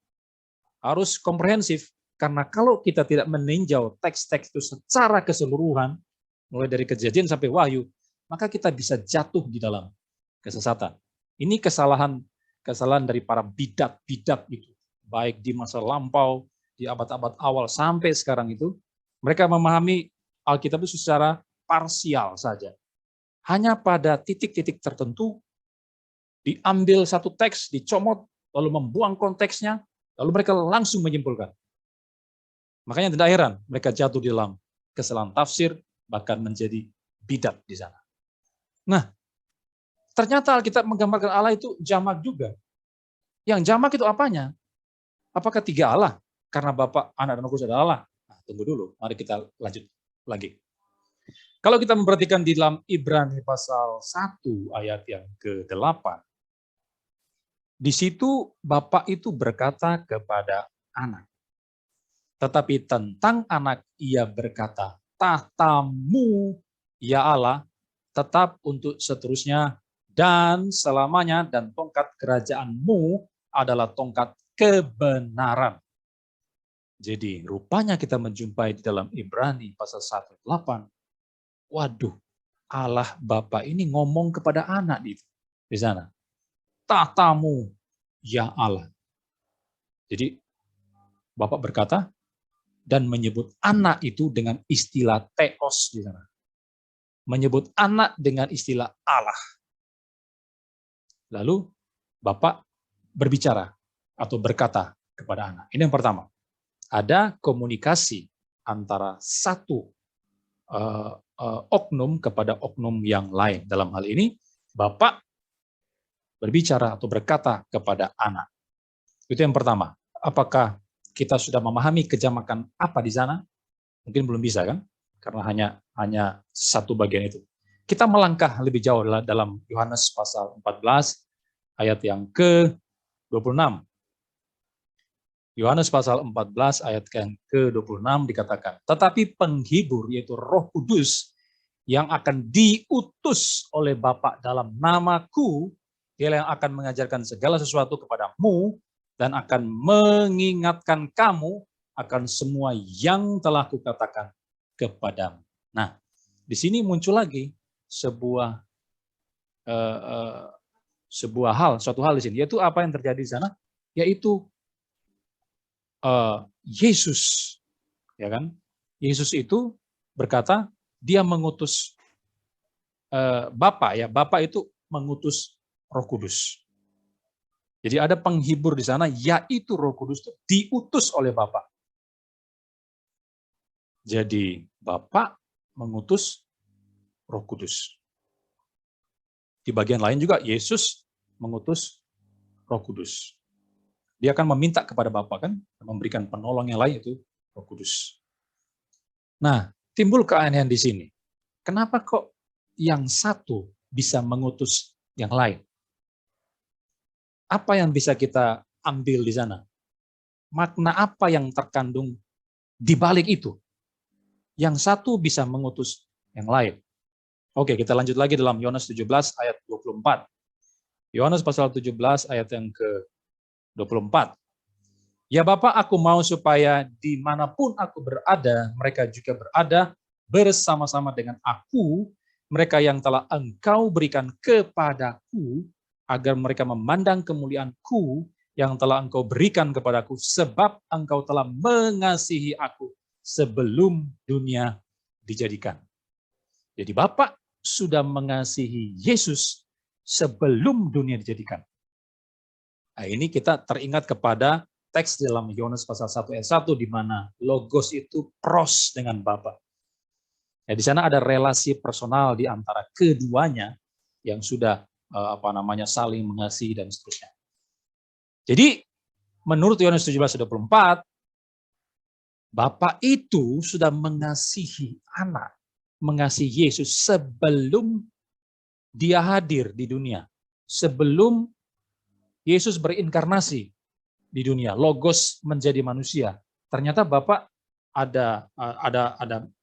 harus komprehensif. Karena kalau kita tidak meninjau teks-teks itu secara keseluruhan, mulai dari Kejadian sampai Wahyu, maka kita bisa jatuh di dalam kesesatan. Ini kesalahan dari para bidat-bidat itu, baik di masa lampau, di abad-abad awal sampai sekarang itu, mereka memahami Alkitab itu secara parsial saja. Hanya pada titik-titik tertentu, diambil satu teks, dicomot, lalu membuang konteksnya, lalu mereka langsung menyimpulkan. Makanya tidak heran mereka jatuh di dalam kesalahan tafsir, bahkan menjadi bidat di sana. Nah, ternyata Alkitab menggambarkan Allah itu jamak juga. Yang jamak itu apanya? Apakah 3 Allah? Karena Bapa, Anak, dan Roh Kudus adalah Allah. Nah, tunggu dulu, mari kita lanjut lagi. Kalau kita memperhatikan di dalam Ibrani pasal 1 ayat yang ke-8, di situ Bapa itu berkata kepada Anak. Tetapi tentang Anak ia berkata, tahtamu ya Allah, tetap untuk seterusnya dan selamanya, dan tongkat kerajaanmu adalah tongkat kebenaran. Jadi rupanya kita menjumpai di dalam Ibrani pasal 1:8. Waduh, Allah Bapa ini ngomong kepada anak di sana. Tatamu, ya Allah. Jadi Bapak berkata dan menyebut anak itu dengan istilah theos di sana. Menyebut anak dengan istilah Allah. Lalu Bapak berbicara atau berkata kepada anak. Ini yang pertama. Ada komunikasi antara satu oknum kepada oknum yang lain. Dalam hal ini, Bapak berbicara atau berkata kepada anak. Itu yang pertama. Apakah kita sudah memahami kejamakan apa di sana? Mungkin belum bisa kan? Karena hanya satu bagian itu. Kita melangkah lebih jauh dalam Yohanes pasal 14 ayat yang ke-26. Yohanes pasal 14 ayat yang ke-26 dikatakan, tetapi penghibur yaitu Roh Kudus yang akan diutus oleh Bapa dalam namaku, dia yang akan mengajarkan segala sesuatu kepadamu dan akan mengingatkan kamu akan semua yang telah kukatakan kepadamu. Nah, di sini muncul lagi suatu hal di sini, yaitu apa yang terjadi di sana, yaitu Yesus, ya kan? Yesus itu berkata dia mengutus Bapa, ya. Bapa itu mengutus Roh Kudus. Jadi ada penghibur di sana, yaitu Roh Kudus itu diutus oleh Bapa. Jadi Bapa mengutus Roh Kudus. Di bagian lain juga Yesus mengutus Roh Kudus. Dia akan meminta kepada Bapa kan, memberikan penolong yang lain, itu Roh Kudus. Nah, timbul keanehan di sini. Kenapa kok yang satu bisa mengutus yang lain? Apa yang bisa kita ambil di sana? Makna apa yang terkandung di balik itu? Yang satu bisa mengutus yang lain. Oke, kita lanjut lagi dalam Yohanes 17 ayat 24. Yohanes pasal 17 ayat yang ke-24. Ya Bapa, aku mau supaya dimanapun aku berada, mereka juga berada bersama-sama dengan aku, mereka yang telah Engkau berikan kepadaku, agar mereka memandang kemuliaanku yang telah Engkau berikan kepadaku, sebab Engkau telah mengasihi aku sebelum dunia dijadikan. Jadi Bapa sudah mengasihi Yesus sebelum dunia dijadikan. Nah, ini kita teringat kepada teks dalam Yohanes pasal 1 ayat 1 di mana Logos itu pros dengan Bapa. Ya, di sana ada relasi personal di antara keduanya yang sudah saling mengasihi dan seterusnya. Jadi menurut Yohanes 17:24, Bapa itu sudah mengasihi anak, mengasihi Yesus sebelum dia hadir di dunia, sebelum Yesus berinkarnasi di dunia, Logos menjadi manusia. Ternyata Bapa ada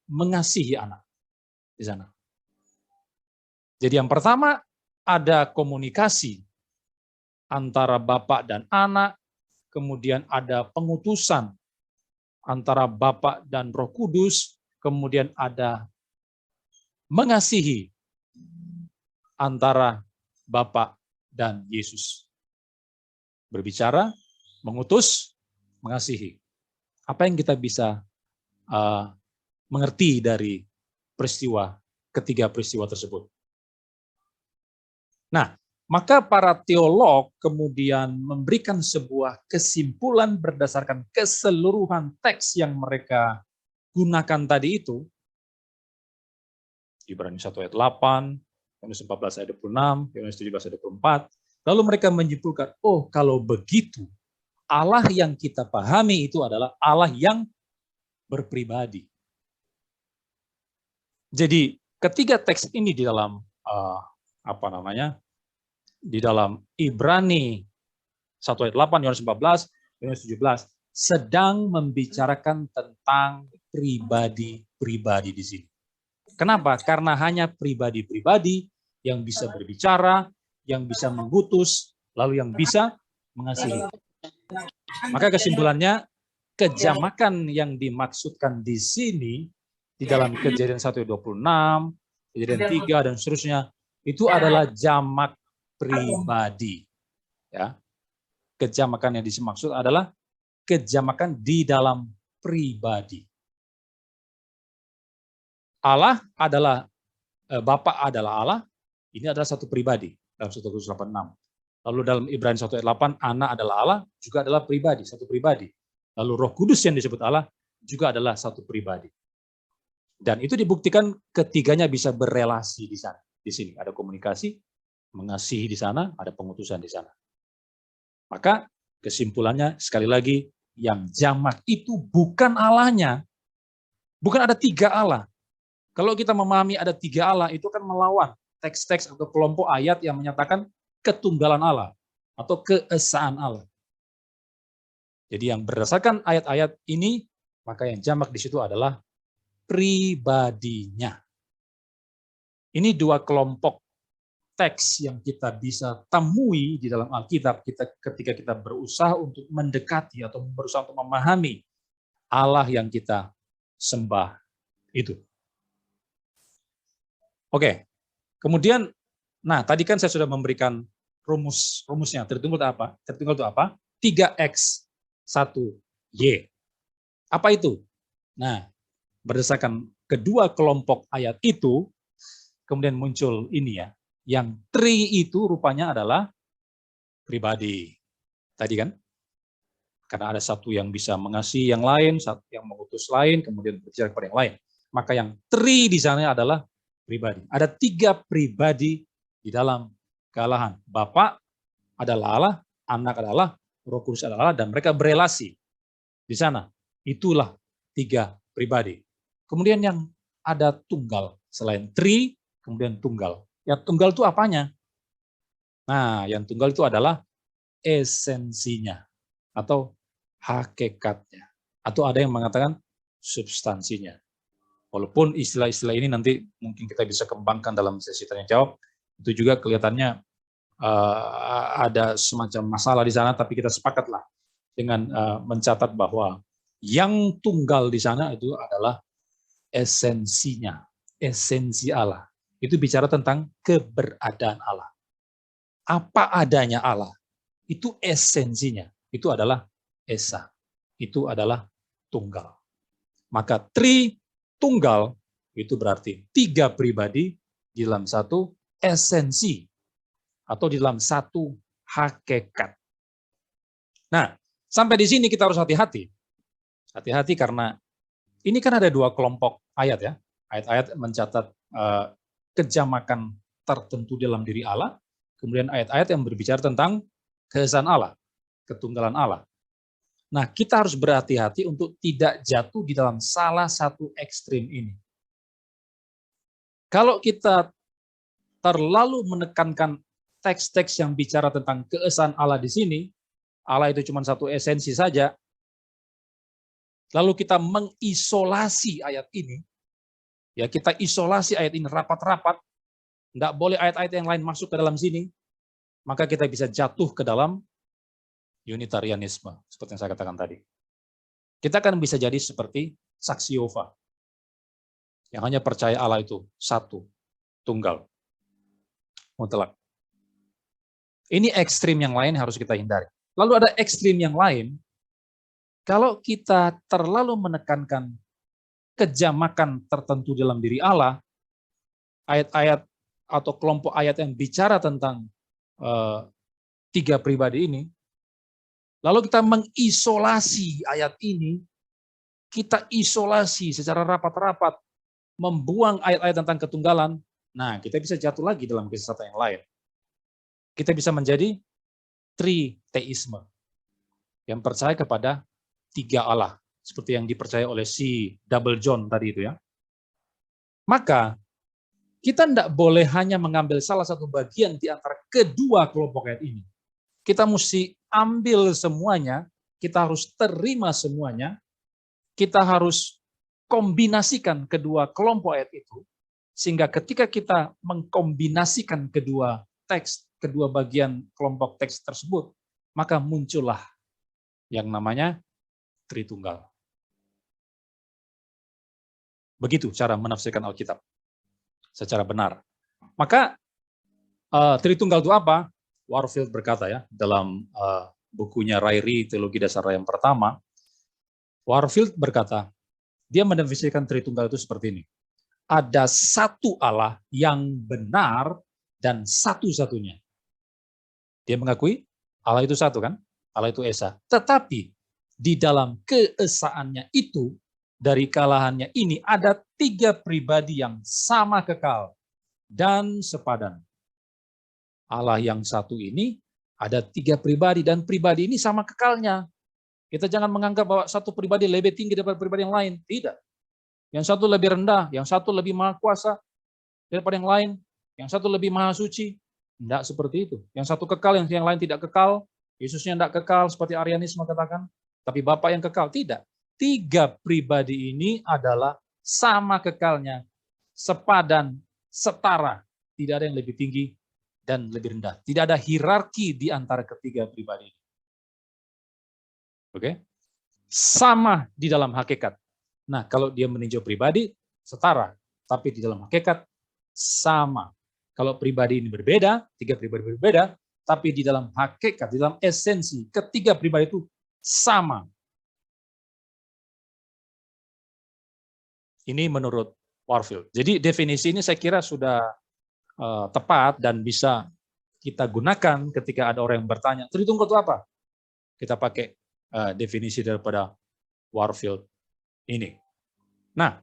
mengasihi anak di sana. Jadi yang pertama ada komunikasi antara Bapa dan anak, kemudian ada pengutusan antara Bapa dan Roh Kudus, kemudian ada mengasihi antara Bapa dan Yesus. Berbicara, mengutus, mengasihi. Apa yang kita bisa mengerti dari ketiga peristiwa tersebut? Nah, maka para teolog kemudian memberikan sebuah kesimpulan berdasarkan keseluruhan teks yang mereka gunakan tadi itu. Ibrani 1 ayat 8, Yohanes 14 ayat 26, Yohanes 17 ayat 24. Lalu mereka menyimpulkan, oh kalau begitu, Allah yang kita pahami itu adalah Allah yang berpribadi. Jadi ketiga teks ini di dalam di dalam Ibrani 1 ayat 8, Yohanes 14, Yohanes 17 sedang membicarakan tentang pribadi-pribadi di sini. Kenapa? Karena hanya pribadi-pribadi yang bisa berbicara, yang bisa mengutus, lalu yang bisa mengasihi. Maka kesimpulannya, kejamakan yang dimaksudkan di sini, di dalam Kejadian 1:26, Kejadian 3 dan seterusnya, itu adalah jamak pribadi. Ya. Kejamakan yang dimaksud adalah kejamakan di dalam pribadi. Allah adalah, Bapa adalah Allah, ini adalah satu pribadi dalam 1 Korintus 8:6. Lalu dalam Ibrani 1 ayat 8, Anak adalah Allah, juga adalah pribadi, satu pribadi. Lalu Roh Kudus yang disebut Allah juga adalah satu pribadi. Dan itu dibuktikan ketiganya bisa berelasi di sana. Di sini ada komunikasi, mengasihi di sana, ada pengutusan di sana. Maka kesimpulannya sekali lagi, yang jamak itu bukan Allahnya. Bukan ada 3 Allah. Kalau kita memahami ada 3 Allah, itu kan melawan teks-teks atau kelompok ayat yang menyatakan ketunggalan Allah atau keesaan Allah. Jadi yang berdasarkan ayat-ayat ini, maka yang jamak di situ adalah pribadinya. Ini 2 kelompok teks yang kita bisa temui di dalam Alkitab ketika kita berusaha untuk mendekati atau berusaha untuk memahami Allah yang kita sembah itu. Oke, kemudian, nah tadi kan saya sudah memberikan rumusnya. Tritunggal itu apa? Tritunggal itu apa? 3x 1y. Apa itu? Nah, berdasarkan kedua kelompok ayat itu, kemudian muncul ini ya, yang tri itu rupanya adalah pribadi. Tadi kan? Karena ada satu yang bisa mengasihi yang lain, satu yang mengutus lain, kemudian berbicara kepada yang lain. Maka yang tri di sana adalah pribadi. Ada 3 pribadi di dalam kealahan. Bapa adalah Allah, Anak adalah, Roh Kudus adalah Allah, dan mereka berelasi di sana. Itulah 3 pribadi. Kemudian yang ada tunggal. Selain tri, kemudian tunggal. Yang tunggal itu apanya? Nah, yang tunggal itu adalah esensinya atau hakikatnya. Atau ada yang mengatakan substansinya. Walaupun istilah-istilah ini nanti mungkin kita bisa kembangkan dalam sesi tanya jawab, itu juga kelihatannya ada semacam masalah di sana, tapi kita sepakatlah dengan mencatat bahwa yang tunggal di sana itu adalah esensinya, esensi Allah. Itu bicara tentang keberadaan Allah. Apa adanya Allah, itu esensinya, itu adalah esa, itu adalah tunggal. Maka tunggal itu berarti 3 pribadi di dalam satu esensi atau di dalam satu hakikat. Nah, sampai di sini kita harus hati-hati. Hati-hati karena ini kan ada 2 kelompok ayat ya. Ayat-ayat mencatat kejamakan tertentu dalam diri Allah, kemudian ayat-ayat yang berbicara tentang keesaan Allah, ketunggalan Allah. Nah, kita harus berhati-hati untuk tidak jatuh di dalam salah satu ekstrim ini. Kalau kita terlalu menekankan teks-teks yang bicara tentang keesaan Allah di sini, Allah itu cuma satu esensi saja, lalu kita mengisolasi ayat ini, ya kita isolasi ayat ini rapat-rapat, enggak boleh ayat-ayat yang lain masuk ke dalam sini, maka kita bisa jatuh ke dalam Unitarianisme, seperti yang saya katakan tadi. Kita akan bisa jadi seperti saksi Yehova, yang hanya percaya Allah itu satu, tunggal, mutlak. Ini ekstrim yang lain harus kita hindari. Lalu ada ekstrim yang lain, kalau kita terlalu menekankan kejamakan tertentu dalam diri Allah, ayat-ayat atau kelompok ayat yang bicara tentang 3 pribadi ini, lalu kita mengisolasi ayat ini, kita isolasi secara rapat-rapat, membuang ayat-ayat tentang ketunggalan, nah kita bisa jatuh lagi dalam kesesatan yang lain. Kita bisa menjadi triteisme, yang percaya kepada 3 Allah, seperti yang dipercaya oleh si Double John tadi itu ya. Maka kita tidak boleh hanya mengambil salah satu bagian di antara kedua kelompok ayat ini. Kita mesti ambil semuanya, kita harus terima semuanya, kita harus kombinasikan kedua kelompok ayat itu, sehingga ketika kita mengkombinasikan kedua teks, kedua bagian kelompok teks tersebut, maka muncullah yang namanya Tritunggal. Begitu cara menafsirkan Alkitab. secara benar. Maka Tritunggal itu apa? Warfield berkata ya dalam bukunya Ryrie Teologi Dasar yang pertama, Warfield berkata, dia mendefinisikan Tritunggal itu seperti ini. Ada satu Allah yang benar dan satu-satunya. Dia mengakui Allah itu satu kan? Allah itu Esa. Tetapi di dalam keesaannya itu, dari kalahannya ini ada 3 pribadi yang sama kekal dan sepadan. Allah yang satu ini ada 3 pribadi dan pribadi ini sama kekalnya. Kita jangan menganggap bahwa satu pribadi lebih tinggi daripada pribadi yang lain. Tidak. Yang satu lebih rendah, yang satu lebih maha kuasa daripada yang lain, yang satu lebih maha suci. Tidak seperti itu. Yang satu kekal, yang lain tidak kekal. Yesusnya tidak kekal seperti Arianisme katakan, tapi Bapa yang kekal. Tidak. 3 pribadi ini adalah sama kekalnya, sepadan, setara. Tidak ada yang lebih tinggi dan lebih rendah. Tidak ada hierarki di antara ketiga pribadi ini. Oke? Sama di dalam hakikat. Nah, kalau dia meninjau pribadi, setara. Tapi di dalam hakikat, sama. Kalau pribadi ini berbeda, 3 pribadi berbeda, tapi di dalam hakikat, di dalam esensi, ketiga pribadi itu sama. Ini menurut Warfield. Jadi definisi ini saya kira sudah tepat dan bisa kita gunakan ketika ada orang yang bertanya, Tritunggal itu apa? Kita pakai definisi daripada Warfield ini. Nah,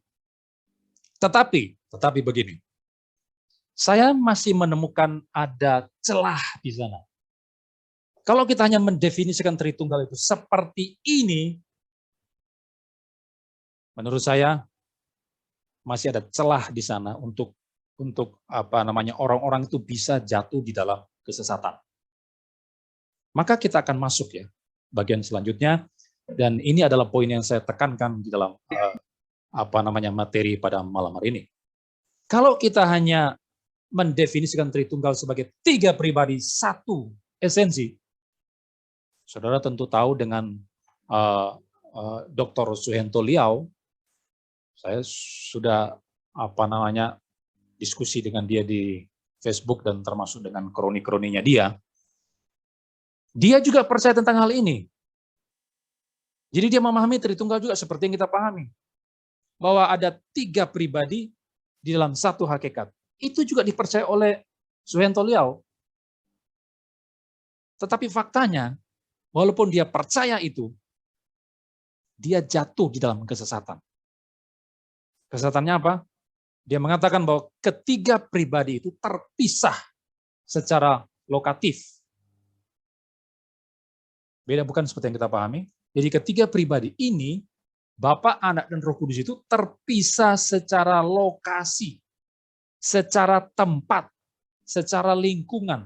tetapi begini, saya masih menemukan ada celah di sana. Kalau kita hanya mendefinisikan Tritunggal itu seperti ini, menurut saya masih ada celah di sana untuk orang-orang itu bisa jatuh di dalam kesesatan. Maka kita akan masuk ya bagian selanjutnya, dan ini adalah poin yang saya tekankan di dalam materi pada malam hari ini. Kalau kita hanya mendefinisikan Tritunggal sebagai 3 pribadi, satu esensi, saudara tentu tahu dengan Dr. Suhento Liau, saya sudah diskusi dengan dia di Facebook dan termasuk dengan kroni-kroninya dia. Dia juga percaya tentang hal ini. Jadi dia memahami Tritunggal juga seperti yang kita pahami. Bahwa ada 3 pribadi di dalam satu hakikat. Itu juga dipercaya oleh Suhento Liau. Tetapi faktanya, walaupun dia percaya itu, dia jatuh di dalam kesesatan. Kesesatannya apa? Dia mengatakan bahwa ketiga pribadi itu terpisah secara lokatif. Beda bukan seperti yang kita pahami. Jadi ketiga pribadi ini, Bapa, Anak, dan Roh Kudus itu terpisah secara lokasi, secara tempat, secara lingkungan.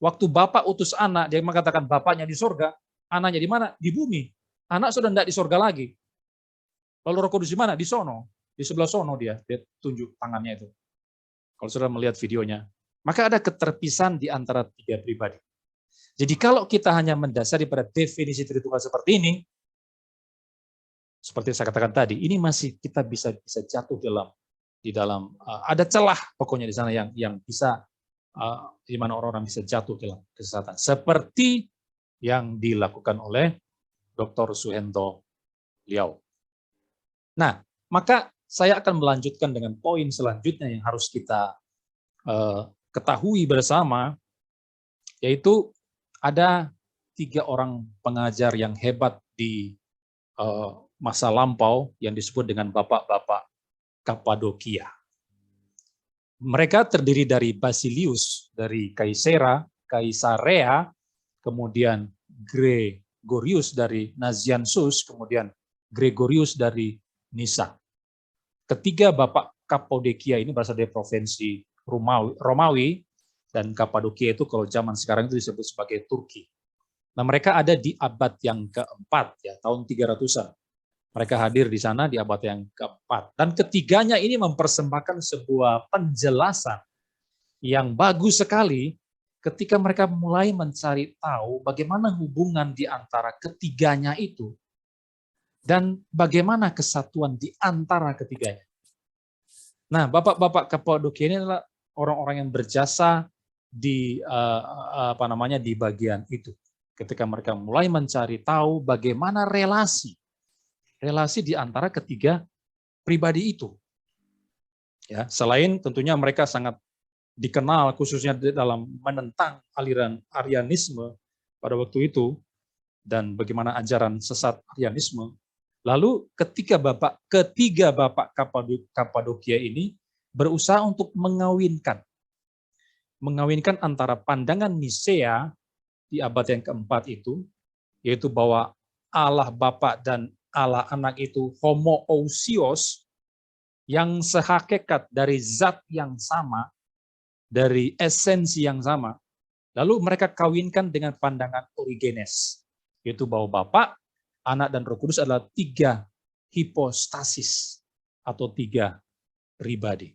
Waktu Bapa utus Anak, dia mengatakan Bapaknya di sorga, Anaknya di mana? Di bumi. Anak sudah tidak di sorga lagi. Lalu Roh Kudus di mana? Di sono. Di sebelah sono dia tunjuk tangannya itu. Kalau sudah melihat videonya. Maka ada keterpisahan di antara 3 pribadi. Jadi kalau kita hanya mendasari pada definisi Tritunggal seperti ini, seperti saya katakan tadi, ini masih kita bisa jatuh di dalam ada celah pokoknya di sana yang bisa di mana orang-orang bisa jatuh dalam kesesatan. Seperti yang dilakukan oleh Dr. Suhento Liau. Nah, maka saya akan melanjutkan dengan poin selanjutnya yang harus kita ketahui bersama, yaitu ada 3 orang pengajar yang hebat di masa lampau yang disebut dengan bapak-bapak Kapadokia. Mereka terdiri dari Basilius dari Kaisarea, kemudian Gregorius dari Nazianzus, kemudian Gregorius dari Nisa. Ketiga bapak Kapadokia ini berasal dari provinsi Romawi, dan Kapadokia itu kalau zaman sekarang itu disebut sebagai Turki. Nah, mereka ada di abad yang keempat, ya, tahun 300-an. Mereka hadir di sana di abad yang keempat. Dan ketiganya ini mempersembahkan sebuah penjelasan yang bagus sekali ketika mereka mulai mencari tahu bagaimana hubungan di antara ketiganya itu dan bagaimana kesatuan di antara ketiganya. Nah, bapak-bapak Kapadokia ini adalah orang-orang yang berjasa di di bagian itu. Ketika mereka mulai mencari tahu bagaimana relasi di antara ketiga pribadi itu. Ya, selain tentunya mereka sangat dikenal khususnya dalam menentang aliran Arianisme pada waktu itu dan bagaimana ajaran sesat Arianisme. Lalu ketiga bapak Kapadokia ini berusaha untuk mengawinkan antara pandangan Nisea di abad yang keempat itu, yaitu bahwa Allah Bapa dan Allah Anak itu homoousios, yang sehakikat dari zat yang sama, dari esensi yang sama. Lalu mereka kawinkan dengan pandangan Origenes, yaitu bahwa Bapa, Anak, dan Roh Kudus adalah tiga hipostasis atau tiga pribadi.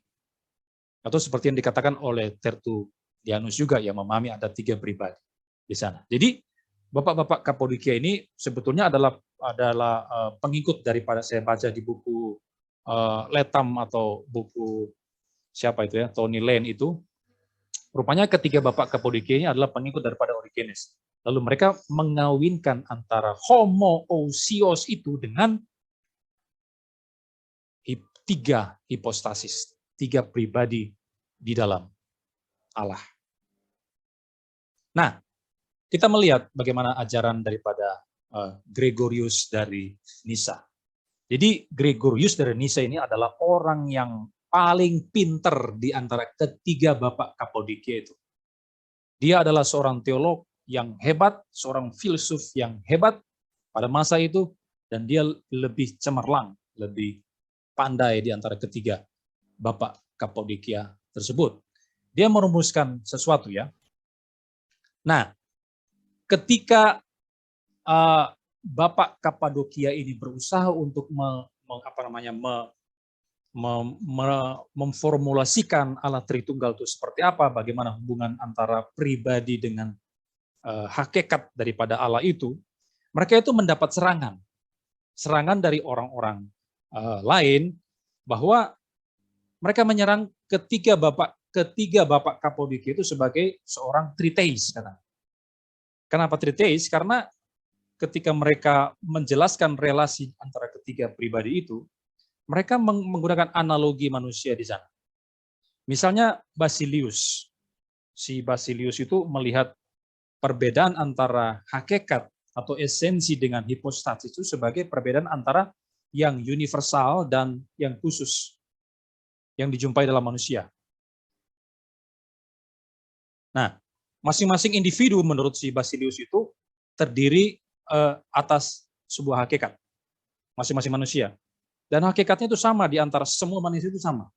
Atau seperti yang dikatakan oleh Tertullianus juga, yang memahami ada tiga pribadi di sana. Jadi bapak-bapak Kapadokia ini sebetulnya adalah pengikut daripada saya baca di buku Letham atau buku siapa itu ya, Tony Lane itu. Rupanya ketiga bapak Kapadokia ini adalah pengikut daripada Origenes. Lalu mereka mengawinkan antara homoousios itu dengan tiga hipostasis, tiga pribadi di dalam Allah. Nah, kita melihat bagaimana ajaran daripada Gregorius dari Nyssa. Jadi Gregorius dari Nyssa ini adalah orang yang paling pinter di antara ketiga bapak Kapadokia itu. Dia adalah seorang teolog yang hebat, seorang filsuf yang hebat pada masa itu, dan dia lebih cemerlang, lebih pandai di antara ketiga bapak Kapadokia tersebut. Dia merumuskan sesuatu ya. Nah, ketika bapak Kapadokia ini berusaha untuk memformulasikan Allah Tritunggal itu seperti apa, bagaimana hubungan antara pribadi dengan hakikat daripada Allah itu, mereka itu mendapat serangan dari orang-orang lain bahwa mereka menyerang ketiga bapak Kapadokia itu sebagai seorang triteis. Kenapa triteis? Karena ketika mereka menjelaskan relasi antara ketiga pribadi itu, mereka menggunakan analogi manusia di sana. Misalnya Basilius. Si Basilius itu melihat perbedaan antara hakikat atau esensi dengan hipostasis itu sebagai perbedaan antara yang universal dan yang khusus yang dijumpai dalam manusia. Nah, masing-masing individu menurut si Basilius itu terdiri atas sebuah hakikat, masing-masing manusia. Dan hakikatnya itu sama di antara semua manusia itu sama.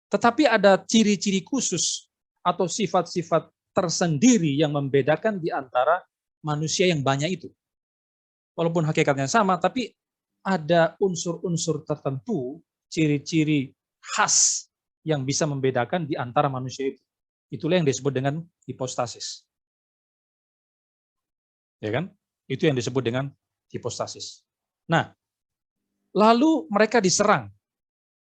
Tetapi ada ciri-ciri khusus atau sifat-sifat tersendiri yang membedakan di antara manusia yang banyak itu. Walaupun hakikatnya sama, tapi ada unsur-unsur tertentu, ciri-ciri khas yang bisa membedakan di antara manusia itu. Itulah yang disebut dengan hipostasis. Ya kan? Itu yang disebut dengan hipostasis. Nah, lalu mereka diserang.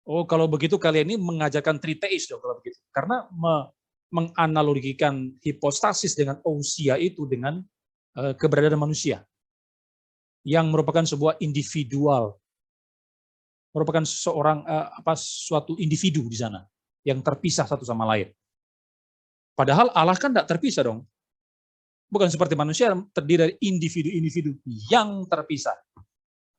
Oh, kalau begitu kalian ini mengajarkan triteis dong kalau begitu. Karena menganalogikan hipostasis dengan ousia itu dengan keberadaan manusia yang merupakan sebuah individual, merupakan suatu individu di sana yang terpisah satu sama lain. Padahal Allah kan tidak terpisah dong. Bukan seperti manusia terdiri dari individu-individu yang terpisah.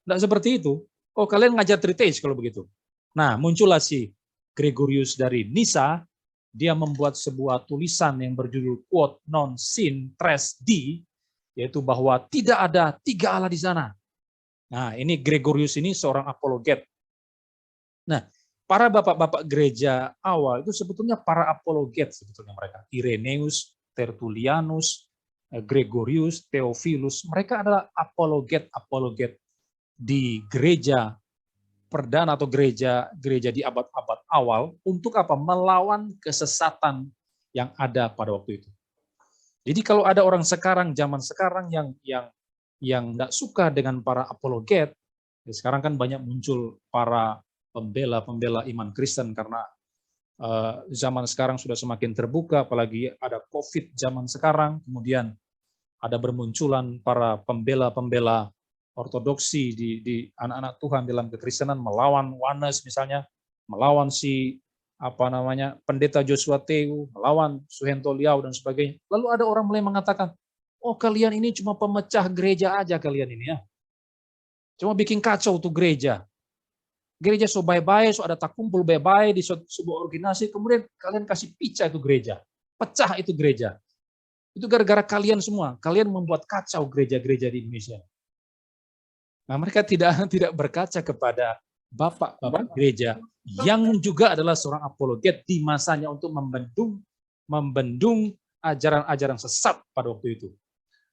Tidak seperti itu. Oh, kalian ngajar triteis kalau begitu. Nah, muncullah si Gregorius dari Nyssa. Dia membuat sebuah tulisan yang berjudul Quod non sin tres di, yaitu bahwa tidak ada tiga Allah di sana. Nah, ini Gregorius ini seorang apologet. Nah, para bapak-bapak gereja awal itu sebetulnya para apologet sebetulnya mereka. Irenaeus, Tertullianus, Gregorius, Theophilus, mereka adalah apologet di gereja perdana atau gereja di abad-abad awal untuk apa? Melawan kesesatan yang ada pada waktu itu. Jadi kalau ada orang sekarang, zaman sekarang yang tidak suka dengan para apologet, sekarang kan banyak muncul para pembela-pembela iman Kristen karena zaman sekarang sudah semakin terbuka, apalagi ada COVID zaman sekarang, kemudian ada bermunculan para pembela-pembela ortodoksi di anak-anak Tuhan dalam kekristenan melawan Wanes misalnya, melawan si pendeta Joshua Teu, melawan Suhento Liau dan sebagainya. Lalu ada orang mulai mengatakan, oh kalian ini cuma pemecah gereja aja kalian ini ya. Cuma bikin kacau tuh gereja. Gereja so bye-bye, so ada tak kumpul bye-bye di sebuah organisasi, kemudian kalian kasih pecah itu gereja. Pecah itu gereja. Itu gara-gara kalian semua. Kalian membuat kacau gereja-gereja di Indonesia. Nah, mereka tidak berkaca kepada bapak-bapak gereja yang juga adalah seorang apologet di masanya untuk membendung ajaran-ajaran sesat pada waktu itu.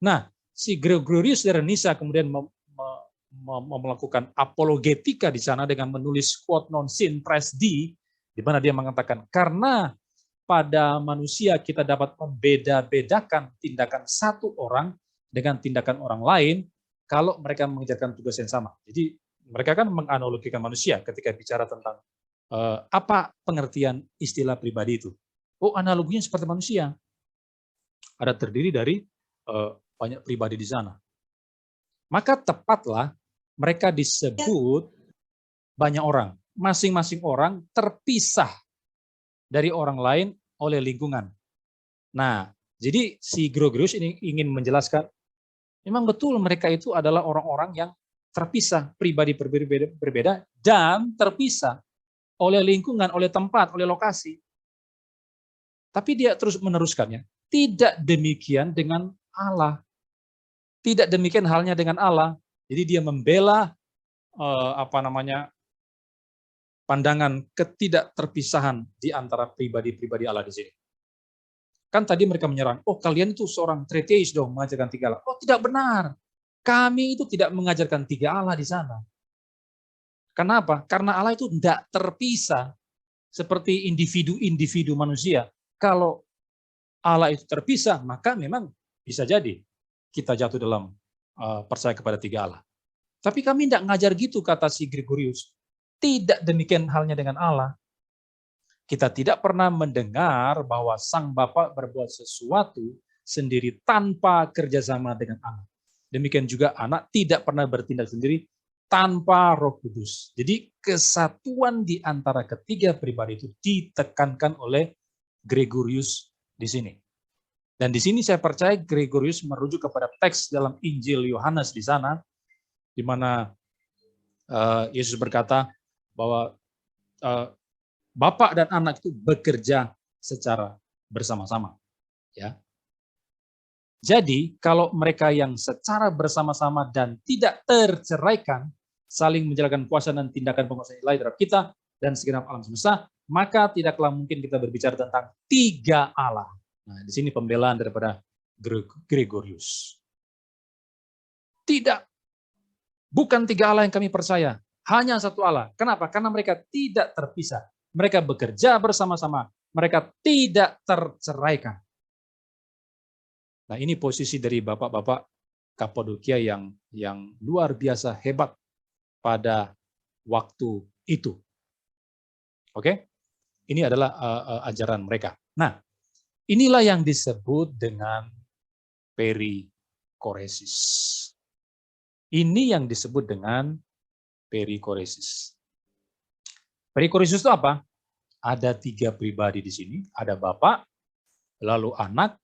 Nah, si Gregorius dari Nyssa kemudian melakukan apologetika di sana dengan menulis quote non sin pres di mana dia mengatakan karena pada manusia kita dapat membeda-bedakan tindakan satu orang dengan tindakan orang lain kalau mereka mengerjakan tugas yang sama. Jadi mereka kan menganalogikan manusia ketika bicara tentang apa pengertian istilah pribadi itu. Oh, analoginya seperti manusia. Ada terdiri dari banyak pribadi di sana. Maka tepatlah mereka disebut banyak orang. Masing-masing orang terpisah dari orang lain oleh lingkungan. Nah, jadi si Gregorius ini ingin menjelaskan, memang betul mereka itu adalah orang-orang yang terpisah, pribadi berbeda, dan terpisah oleh lingkungan, oleh tempat, oleh lokasi. Tapi dia terus meneruskannya. Tidak demikian dengan Allah. Tidak demikian halnya dengan Allah. Jadi dia membela pandangan ketidakterpisahan di antara pribadi-pribadi Allah di sini. Kan tadi mereka menyerang, oh kalian itu seorang treteis dong mengajarkan tiga Allah. Oh tidak benar. Kami itu tidak mengajarkan tiga Allah di sana. Kenapa? Karena Allah itu tidak terpisah seperti individu-individu manusia. Kalau Allah itu terpisah, maka memang bisa jadi kita jatuh dalam percaya kepada tiga Allah. Tapi kami tidak ngajar gitu, kata si Gregorius. Tidak demikian halnya dengan Allah. Kita tidak pernah mendengar bahwa Sang Bapa berbuat sesuatu sendiri tanpa kerjasama dengan Anak. Demikian juga Anak tidak pernah bertindak sendiri tanpa Roh Kudus. Jadi kesatuan di antara ketiga pribadi itu ditekankan oleh Gregorius di sini. Dan di sini saya percaya Gregorius merujuk kepada teks dalam Injil Yohanes di sana, di mana Yesus berkata bahwa Bapa dan Anak itu bekerja secara bersama-sama. Ya. Jadi kalau mereka yang secara bersama-sama dan tidak terceraikan, saling menjalankan kuasa dan tindakan penguasa ilahi terhadap kita dan segenap alam semesta, maka tidaklah mungkin kita berbicara tentang tiga Allah. Nah, di sini pembelaan daripada Gregorius. Tidak. Bukan tiga Allah yang kami percaya. Hanya satu Allah. Kenapa? Karena mereka tidak terpisah. Mereka bekerja bersama-sama. Mereka tidak terceraikan. Nah, ini posisi dari bapak-bapak Kapadokia yang luar biasa hebat pada waktu itu. Oke? Ini adalah ajaran mereka. Nah, inilah yang disebut dengan perikoresis. Ini yang disebut dengan perikoresis. Perikoresis itu apa? Ada tiga pribadi di sini. Ada Bapa, lalu Anak,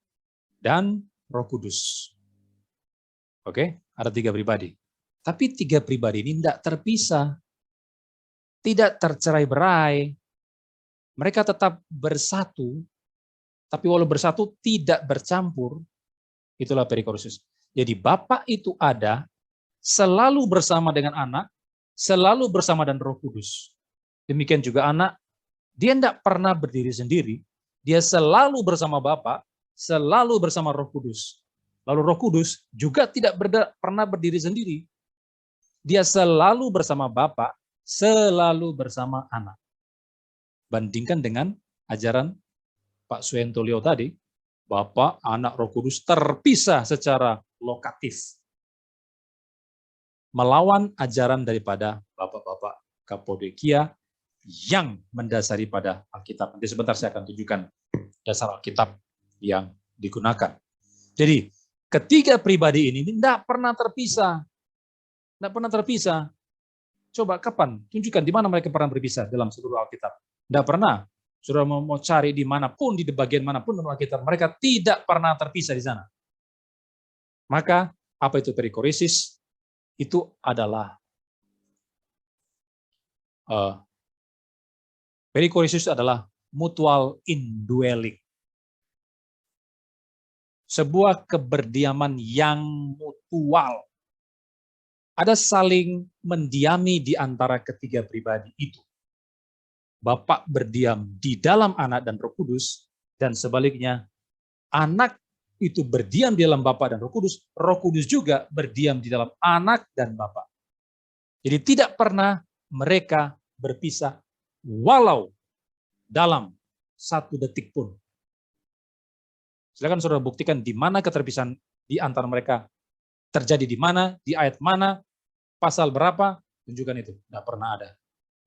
dan Roh Kudus. Oke, ada tiga pribadi. Tapi tiga pribadi ini tidak terpisah. Tidak tercerai-berai. Mereka tetap bersatu, tapi walau bersatu tidak bercampur. Itulah perikoresis. Jadi Bapa itu ada, selalu bersama dengan Anak, selalu bersama dengan Roh Kudus. Demikian juga Anak, dia tidak pernah berdiri sendiri, dia selalu bersama Bapa, selalu bersama Roh Kudus. Lalu Roh Kudus juga tidak pernah berdiri sendiri. Dia selalu bersama Bapa, selalu bersama Anak. Bandingkan dengan ajaran Pak Suhento Liau tadi, Bapa, Anak, Roh Kudus terpisah secara lokatif. Melawan ajaran daripada bapak-bapak Kapadokia yang mendasari pada Alkitab. Nanti sebentar saya akan tunjukkan dasar Alkitab yang digunakan. Jadi ketiga pribadi ini tidak pernah terpisah. Tidak pernah terpisah. Coba kapan? Tunjukkan di mana mereka pernah berpisah dalam seluruh Alkitab. Tidak pernah. Saudara mau cari dimanapun, di bagian manapun dalam Alkitab, mereka tidak pernah terpisah di sana. Maka apa itu perikoresis? Itu adalah perikoresis adalah mutual indwelling. Sebuah keberdiaman yang mutual. Ada saling mendiami di antara ketiga pribadi itu. Bapa berdiam di dalam Anak dan Roh Kudus, dan sebaliknya, Anak itu berdiam di dalam Bapa dan Roh Kudus juga berdiam di dalam Anak dan Bapa. Jadi tidak pernah mereka berpisah, walau dalam satu detik pun. Silakan saudara buktikan di mana keterpisahan di antara mereka terjadi, di mana, di ayat mana, pasal berapa, tunjukkan itu. Tidak pernah ada.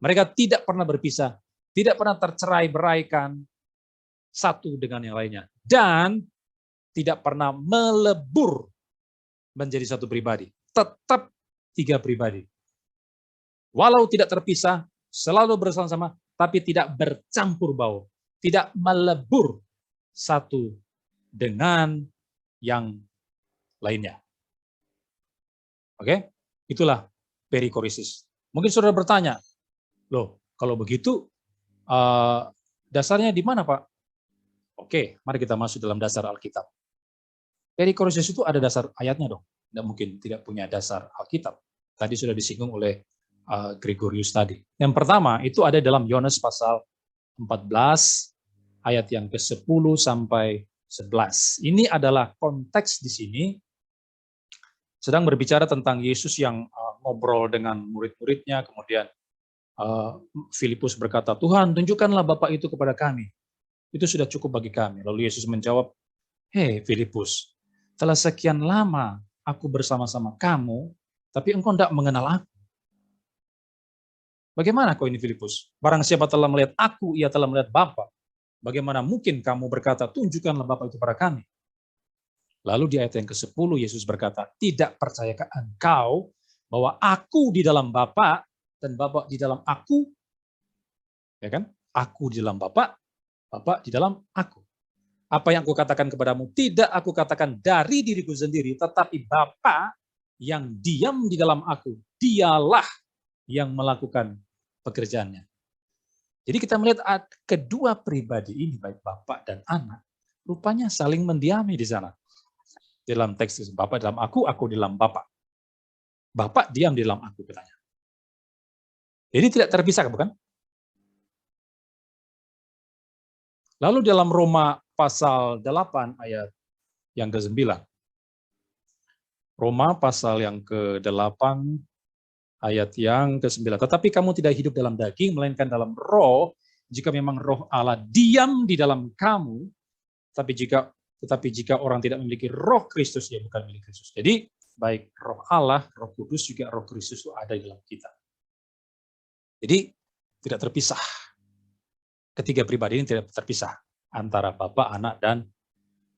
Mereka tidak pernah berpisah, tidak pernah tercerai-beraikan satu dengan yang lainnya. Dan tidak pernah melebur menjadi satu pribadi. Tetap tiga pribadi. Walau tidak terpisah, selalu bersama-sama, tapi tidak bercampur baur. Tidak melebur satu dengan yang lainnya. Oke? Itulah perikoresis. Mungkin saudara bertanya, loh, kalau begitu, dasarnya di mana, Pak? Oke, mari kita masuk dalam dasar Alkitab. Perikoresis itu ada dasar ayatnya dong. Tidak mungkin tidak punya dasar Alkitab. Tadi sudah disinggung oleh Gregorius tadi. Yang pertama, itu ada dalam Yohanes pasal 14, ayat yang ke-10 sampai 11. Ini adalah konteks di sini, sedang berbicara tentang Yesus yang ngobrol dengan murid-muridnya, kemudian Filipus berkata, Tuhan, tunjukkanlah Bapa itu kepada kami. Itu sudah cukup bagi kami. Lalu Yesus menjawab, hei Filipus, telah sekian lama aku bersama-sama kamu, tapi engkau tidak mengenal aku. Bagaimana kau ini Filipus? Barang siapa telah melihat aku, ia telah melihat Bapa. Bagaimana mungkin kamu berkata, tunjukkanlah Bapa itu pada kami? Lalu di ayat yang ke-10 Yesus berkata, tidak percayakah engkau bahwa aku di dalam Bapa dan Bapa di dalam aku? Ya kan? Aku di dalam Bapa, Bapa di dalam aku. Apa yang aku katakan kepadamu tidak aku katakan dari diriku sendiri, tetapi Bapa yang diam di dalam aku, dialah yang melakukan pekerjaannya. Jadi kita melihat kedua pribadi ini, baik Bapa dan Anak, rupanya saling mendiami di sana. Dalam teks Bapa dalam aku di dalam Bapa. Bapa diam di dalam aku, katanya. Jadi tidak terpisah, bukan? Lalu dalam Roma pasal 8 ayat yang ke-9. Roma pasal yang ke-8 ayat yang ke-9. Tetapi kamu tidak hidup dalam daging, melainkan dalam roh, jika memang roh Allah diam di dalam kamu, tetapi jika orang tidak memiliki roh Kristus, dia bukan milik Kristus. Jadi, baik roh Allah, roh kudus, juga roh Kristus itu ada di dalam kita. Jadi, tidak terpisah. Ketiga pribadi ini tidak terpisah antara Bapa, Anak, dan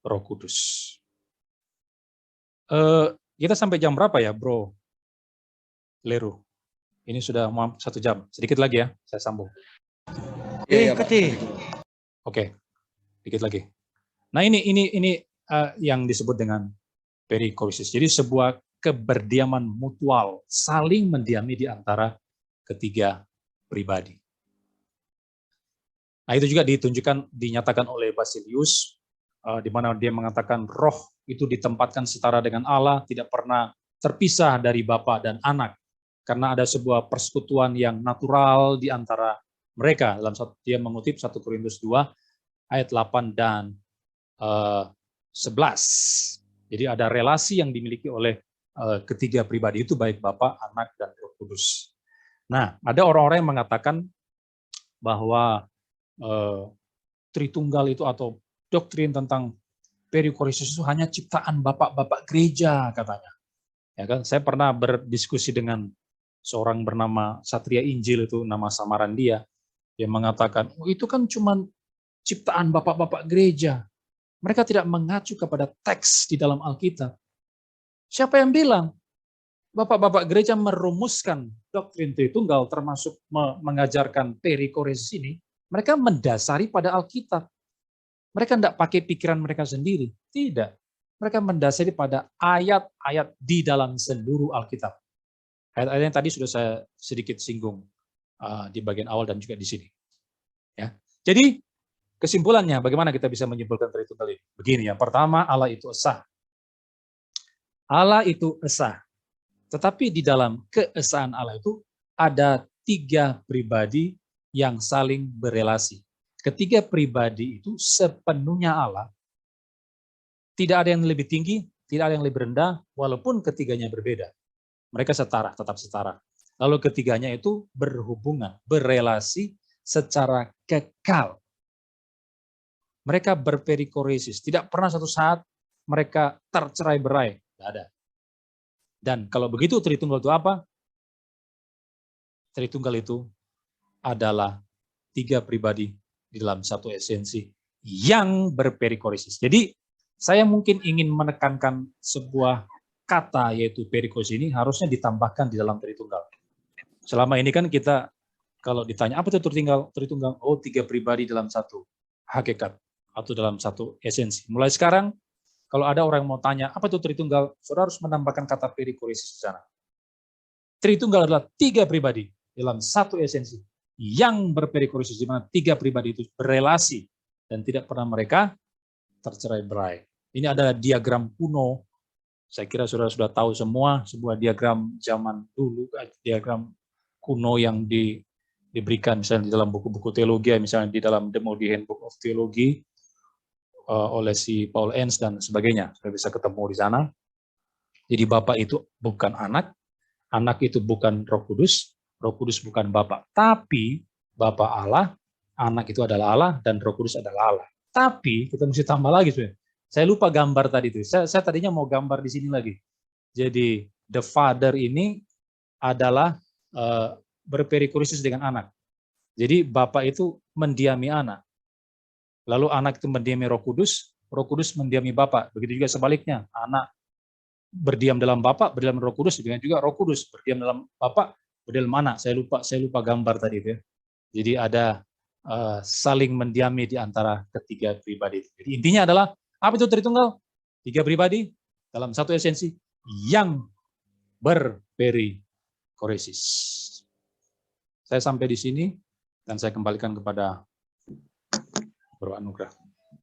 Roh Kudus. Kita sampai jam berapa ya, Bro Leru? Ini sudah mau 1 jam. Sedikit lagi ya, saya sambung. Oke, dikit lagi. Nah ini yang disebut dengan perikoresis. Jadi sebuah keberdiaman mutual, saling mendiami di antara ketiga pribadi. Nah itu juga dinyatakan oleh Basilius, di mana dia mengatakan roh itu ditempatkan setara dengan Allah, tidak pernah terpisah dari Bapa dan Anak, karena ada sebuah persekutuan yang natural di antara mereka. Dia mengutip 1 Korintus 2 ayat 8 dan 11. Jadi ada relasi yang dimiliki oleh ketiga pribadi itu, baik Bapa, Anak, dan Roh Kudus. Nah, ada orang-orang yang mengatakan bahwa Tritunggal itu atau doktrin tentang perikoresis itu hanya ciptaan bapak-bapak gereja, katanya. Ya kan? Saya pernah berdiskusi dengan seorang bernama Satria Injil, itu nama samaran dia. yang mengatakan, oh, itu kan cuma ciptaan bapak-bapak gereja. Mereka tidak mengacu kepada teks di dalam Alkitab. Siapa yang bilang? Bapak-bapak gereja merumuskan doktrin Tritunggal, termasuk mengajarkan perikoresis ini, mereka mendasari pada Alkitab. Mereka tidak pakai pikiran mereka sendiri. Tidak. Mereka mendasari pada ayat-ayat di dalam seluruh Alkitab. Ayat-ayat yang tadi sudah saya sedikit singgung di bagian awal dan juga di sini. Ya. Jadi kesimpulannya, bagaimana kita bisa menyimpulkan Tritunggal ini? Begini, yang pertama, Allah itu esa. Allah itu esa. Tetapi di dalam keesaan Allah itu ada 3 pribadi yang saling berelasi. Ketiga pribadi itu sepenuhnya Allah. Tidak ada yang lebih tinggi, tidak ada yang lebih rendah, walaupun ketiganya berbeda. Mereka setara, tetap setara. Lalu ketiganya itu berhubungan, berelasi secara kekal. Mereka berperikoresis. Tidak pernah satu saat mereka tercerai-berai. Tidak ada. Dan kalau begitu Tritunggal itu apa? Tritunggal itu adalah 3 pribadi di dalam satu esensi yang berperikoresis. Jadi saya mungkin ingin menekankan sebuah kata, yaitu perikoresis ini harusnya ditambahkan di dalam Tritunggal. Selama ini kan kita kalau ditanya apa itu Tritunggal, oh 3 pribadi dalam satu hakikat atau dalam satu esensi. Mulai sekarang kalau ada orang yang mau tanya apa itu Tritunggal, saudara harus menambahkan kata perikoresis di sana. Tritunggal adalah 3 pribadi dalam satu esensi yang berperikoresis, di mana 3 pribadi itu berelasi dan tidak pernah mereka tercerai-berai. Ini adalah diagram kuno. Saya kira saudara sudah tahu semua, sebuah diagram zaman dulu, diagram kuno yang diberikan misalnya di dalam buku-buku teologi, misalnya di dalam The Moody Handbook of Theology oleh si Paul Enns dan sebagainya. Sudah bisa ketemu di sana. Jadi Bapak itu bukan anak itu bukan Roh Kudus bukan Bapak. Tapi Bapak Allah, anak itu adalah Allah, dan Roh Kudus adalah Allah. Tapi kita mesti tambah lagi, sebenarnya. Saya lupa gambar tadi itu. Saya tadinya mau gambar di sini lagi. Jadi the Father ini adalah berperikoresis dengan anak. Jadi Bapak itu mendiami anak. Lalu anak itu mendiami Roh Kudus mendiami Bapak. Begitu juga sebaliknya. Anak berdiam dalam Bapak, berdiam Roh Kudus, dengan juga Roh Kudus berdiam dalam Bapak, berdiam anak. Saya lupa gambar tadi itu ya. Jadi ada saling mendiami di antara ketiga pribadi. Jadi intinya adalah apa itu Tritunggal? 3 pribadi dalam satu esensi yang berperikoresis. Saya sampai di sini dan saya kembalikan kepada Bro Anugrah.